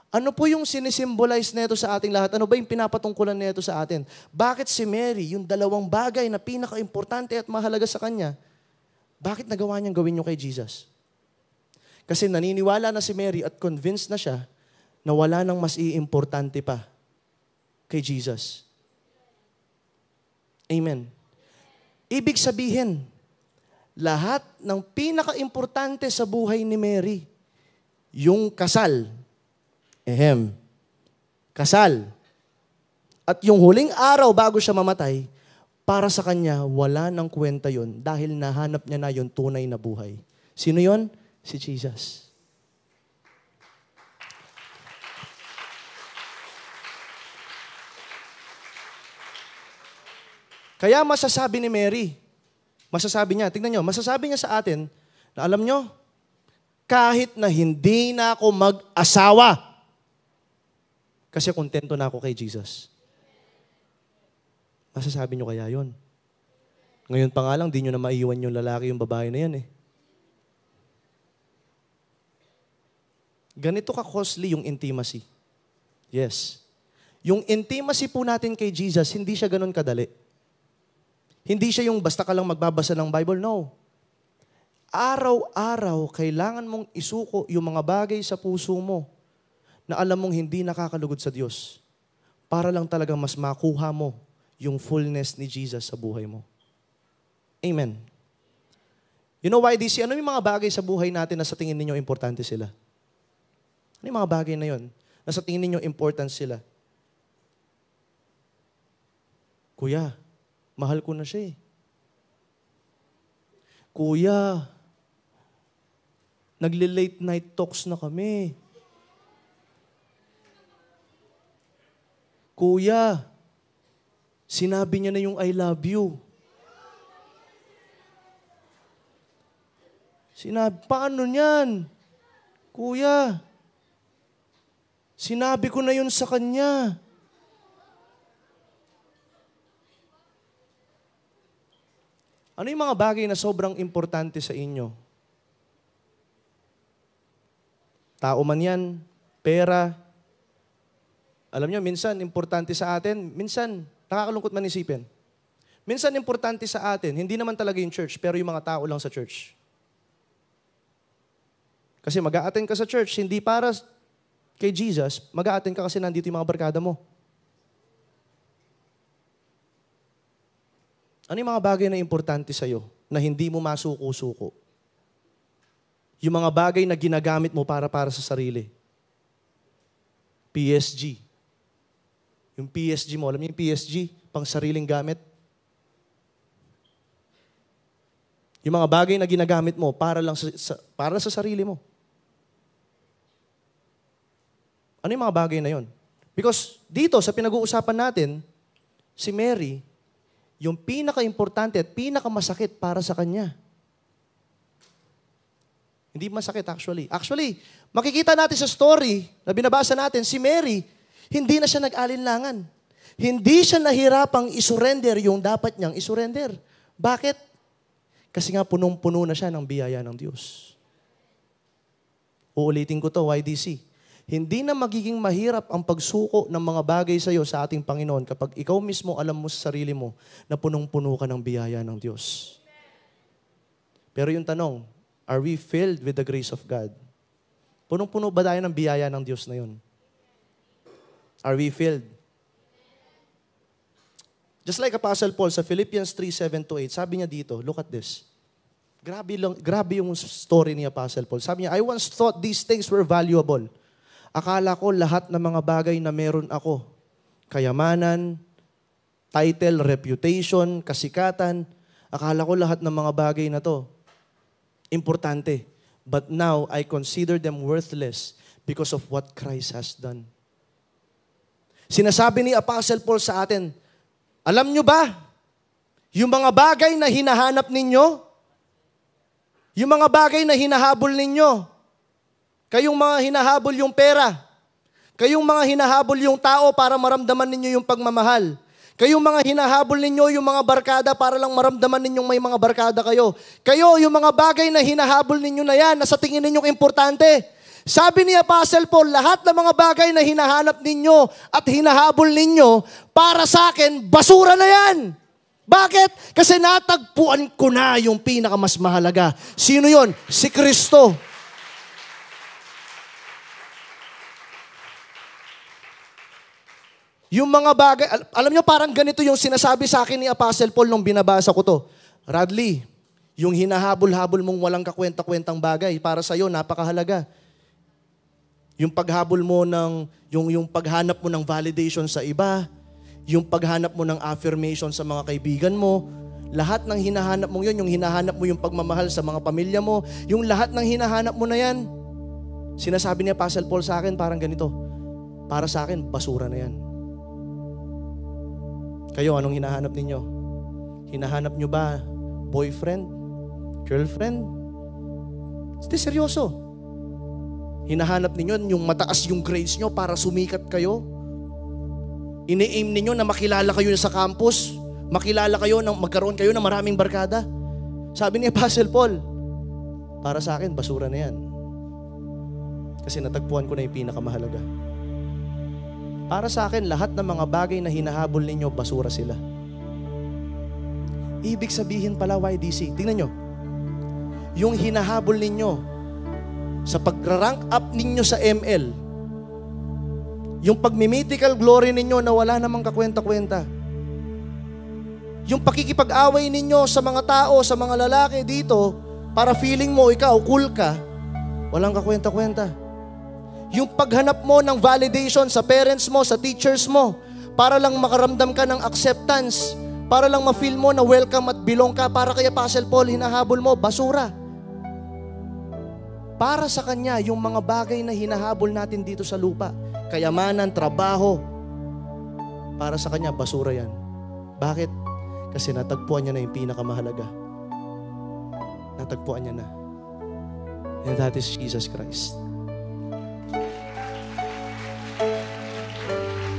Ano po yung sinisimbolize nito sa ating lahat? Ano ba yung pinapatungkulan nito sa atin? Bakit si Mary, yung 2 bagay na pinaka-importante at mahalaga sa kanya, bakit nagawa niyang gawin nyo kay Jesus? Kasi naniniwala na si Mary at convinced na siya na wala nang mas iimportante pa kay Jesus. Amen. Ibig sabihin, lahat ng pinaka-importante sa buhay ni Mary, yung kasal, Kasal. At yung huling araw bago siya mamatay, para sa kanya, wala nang kwenta yon dahil nahanap niya na yung tunay na buhay. Sino yon? Si Jesus. Kaya masasabi ni Mary, tingnan nyo, masasabi niya sa atin, na alam nyo, kahit na hindi na ako mag-asawa, kasi kontento na ako kay Jesus. Masasabi nyo kaya yon? Ngayon pa nga lang, di nyo na maiwan yung lalaki, yung babae na yan eh. Ganito ka-costly yung intimacy. Yes. Yung intimacy po natin kay Jesus, hindi siya ganun kadali. Hindi siya yung basta ka lang magbabasa ng Bible. No. Araw-araw, kailangan mong isuko yung mga bagay sa puso mo na alam mong hindi nakakalugod sa Diyos para lang talagang mas makuha mo yung fullness ni Jesus sa buhay mo. Amen. You know why this? Ano yung mga bagay sa buhay natin na sa tingin ninyo importante sila? Ano yung mga bagay na yun na sa tingin ninyo important sila? Kuya, mahal ko na siya eh. Kuya, nagle-late night talks na kami. Kuya, sinabi niya na yung I love you. Paano niyan? Kuya, sinabi ko na yun sa kanya. Ano yung mga bagay na sobrang importante sa inyo? Tao man yan, pera. Alam nyo, minsan importante sa atin, minsan nakakalungkot man isipin. Minsan importante sa atin, hindi naman talaga yung church, pero yung mga tao lang sa church. Kasi mag-a-attend ka sa church, hindi para kay Jesus, mag-a-attend ka kasi nandito yung mga barkada mo. Ano yung mga bagay na importante sa'yo na hindi mo masuko-suko? Yung mga bagay na ginagamit mo para sa sarili. PSG. Yung PSG mo, alam niyo yung PSG? Pang sariling gamit. Yung mga bagay na ginagamit mo para sa sarili mo. Ano yung mga bagay na yon? Because dito, sa pinag-uusapan natin, si Mary, yung pinaka-importante at pinaka-masakit para sa kanya. Hindi masakit actually. Actually, makikita natin sa story na binabasa natin, si Mary, hindi na siya nag-alinlangan. Hindi siya nahirapang isurrender yung dapat niyang isurrender. Bakit? Kasi nga punong-puno na siya ng biyaya ng Diyos. Uulitin ko to, YDC. Hindi na magiging mahirap ang pagsuko ng mga bagay sa iyo sa ating Panginoon kapag ikaw mismo alam mo sa sarili mo na punong-puno ka ng biyaya ng Diyos. Pero yung tanong, are we filled with the grace of God? Punong-puno ba tayo ng biyaya ng Diyos na yun? Are we filled? Just like Apostle Paul sa Philippians 3:7-8, sabi niya dito, look at this. Grabe yung story ni Apostle Paul. Sabi niya, I once thought these things were valuable. Akala ko lahat ng mga bagay na meron ako, kayamanan, title, reputation, kasikatan, akala ko lahat ng mga bagay na to, importante. But now, I consider them worthless because of what Christ has done. Sinasabi ni Apostle Paul sa atin, alam nyo ba, yung mga bagay na hinahanap ninyo, yung mga bagay na hinahabol ninyo, kayong mga hinahabol yung pera, kayong mga hinahabol yung tao para maramdaman ninyo yung pagmamahal, kayong mga hinahabol ninyo yung mga barkada para lang maramdaman ninyong may mga barkada kayo, yung mga bagay na hinahabol ninyo na yan, na sa tingin ninyong importante. Sabi ni Apostle Paul, lahat ng mga bagay na hinahanap ninyo at hinahabol ninyo, para sa akin, basura na yan. Bakit? Kasi natagpuan ko na yung pinakamas mahalaga. Sino yon? Si Kristo. Yung mga bagay, alam nyo parang ganito yung sinasabi sa akin ni Apostle Paul nung binabasa ko to. Radley, yung hinahabol-habol mong walang kakwenta-kwentang bagay, para sa'yo, napakahalaga. Yung paghabol mo yung paghanap mo ng validation sa iba, yung paghanap mo ng affirmation sa mga kaibigan mo, lahat ng hinahanap mo yun, yung hinahanap mo yung pagmamahal sa mga pamilya mo, yung lahat ng hinahanap mo na yan, sinasabi ni Apostle Paul sa akin parang ganito, para sa akin, basura na yan. Kayo, anong hinahanap ninyo? Hinahanap nyo ba boyfriend? Girlfriend? Hindi, seryoso. Hinahanap ninyo yung mataas yung grades nyo para sumikat kayo? Ini-aim ninyo na makilala kayo sa campus? Makilala kayo, magkaroon kayo ng maraming barkada? Sabi ni Apostle Paul, para sa akin, basura na yan. Kasi natagpuan ko na yung pinakamahalaga. Para sa akin, lahat ng mga bagay na hinahabol ninyo, basura sila. Ibig sabihin pala, YDC, tingnan nyo, yung hinahabol ninyo sa pag-rank up ninyo sa ML, yung pag-mythical glory ninyo na wala namang kakwenta-kwenta, yung pakikipag-away ninyo sa mga tao, sa mga lalaki dito, para feeling mo ikaw, cool ka, walang kakwenta-kwenta. Yung paghanap mo ng validation sa parents mo, sa teachers mo, para lang makaramdam ka ng acceptance, para lang ma-feel mo na welcome at belong ka, para kay Apostle Paul, hinahabol mo, basura. Para sa kanya, yung mga bagay na hinahabol natin dito sa lupa, kayamanan, trabaho, para sa kanya, basura yan. Bakit? Kasi natagpuan niya na yung pinakamahalaga. Natagpuan niya na. And that is Jesus Christ.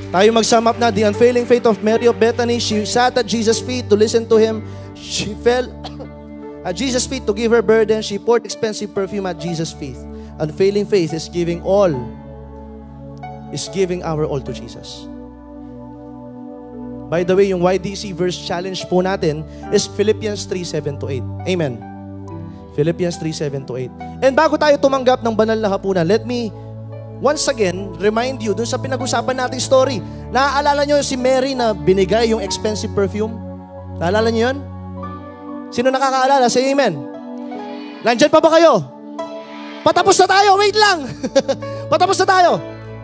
Tayo mag-sum up na. The unfailing faith of Mary of Bethany. She sat at Jesus' feet to listen to Him. She fell at Jesus' feet to give her burden. She poured expensive perfume at Jesus' feet. Unfailing faith is giving our all to Jesus. By the way, yung YDC verse challenge po natin is Philippians 3:7-8. Amen. Philippians 3:7-8. And bago tayo tumanggap ng banal na hapunan, let me once again remind you dun sa pinag-usapan nating story. Naaalala nyo si Mary na binigay yung expensive perfume? Naaalala nyo yun? Sino nakakaalala? Say amen. Nandyan pa ba kayo? Patapos na tayo, wait lang. Patapos na tayo.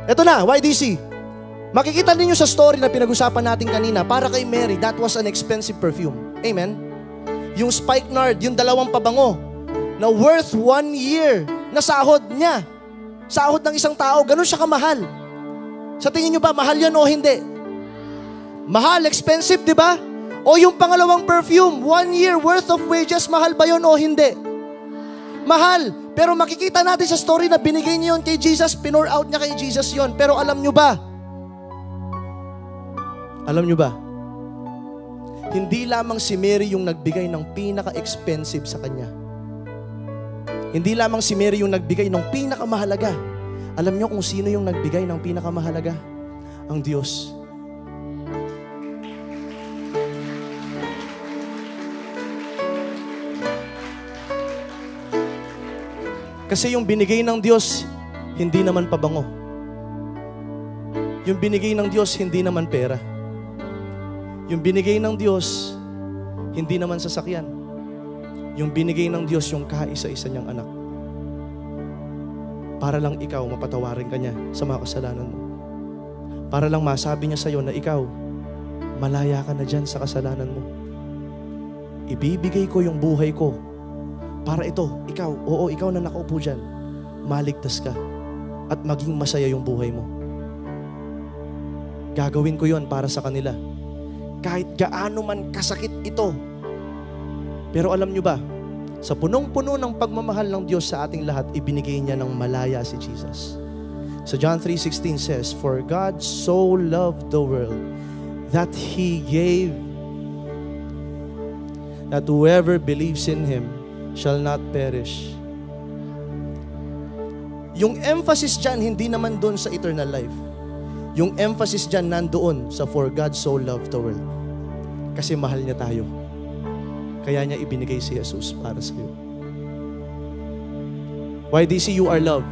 Ito na, YDC. Makikita ninyo sa story na pinag-usapan natin kanina, para kay Mary, that was an expensive perfume. Amen? Yung spikenard, yung 2 pabango, na worth 1 year na sahod niya. Sahod ng isang tao, ganun siya kamahal. Sa tingin nyo ba, mahal yan o hindi? Mahal, expensive, di ba? O yung pangalawang perfume, 1 year worth of wages, mahal ba yun o hindi? Mahal. Pero makikita natin sa story na binigay niya yun kay Jesus, pinor out niya kay Jesus yun. Pero alam nyo ba? Alam nyo ba? Hindi lamang si Mary yung nagbigay ng pinaka-expensive sa kanya. Hindi lamang si Mary yung nagbigay ng pinakamahalaga. Alam nyo kung sino yung nagbigay ng pinakamahalaga? Ang Diyos. Kasi yung binigay ng Diyos, hindi naman pabango. Yung binigay ng Diyos, hindi naman pera. Yung binigay ng Diyos, hindi naman sasakyan. Yung binigay ng Diyos, yung kaisa-isa niyang anak. Para lang ikaw, mapatawarin ka niya sa mga kasalanan mo. Para lang masabi niya sa'yo na ikaw, malaya ka na dyan sa kasalanan mo. Ibibigay ko yung buhay ko. Para ito, ikaw na nakaupo dyan, maligtas ka at maging masaya yung buhay mo. Gagawin ko yon para sa kanila. Kahit gaano man kasakit ito. Pero alam nyo ba, sa punong-puno ng pagmamahal ng Diyos sa ating lahat, ibinigay niya ng malaya si Jesus. So John 3:16 says, "For God so loved the world that He gave, that whoever believes in Him shall not perish." Yung emphasis dyan, hindi naman doon sa eternal life. Yung emphasis dyan, nandoon sa "For God so loved the world." Kasi mahal niya tayo. Kaya niya ibinigay si Jesus para sa iyo. YDC, you are loved.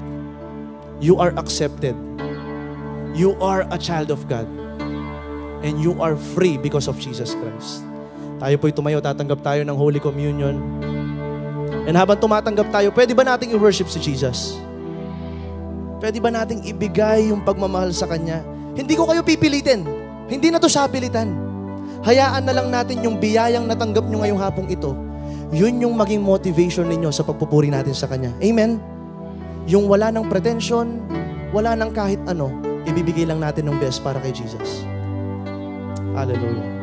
You are accepted. You are a child of God. And you are free because of Jesus Christ. Tayo po'y tumayo, tatanggap tayo ng Holy Communion. And habang tumatanggap tayo, pwede ba nating i-worship si Jesus? Pwede ba nating ibigay yung pagmamahal sa Kanya? Hindi ko kayo pipilitin. Hindi na to sapilitan. Hayaan na lang natin yung biyayang natanggap nyo ngayong hapong ito. Yun yung maging motivation ninyo sa pagpupuri natin sa Kanya. Amen? Yung wala ng pretension, wala ng kahit ano, ibibigay lang natin ng best para kay Jesus. Hallelujah.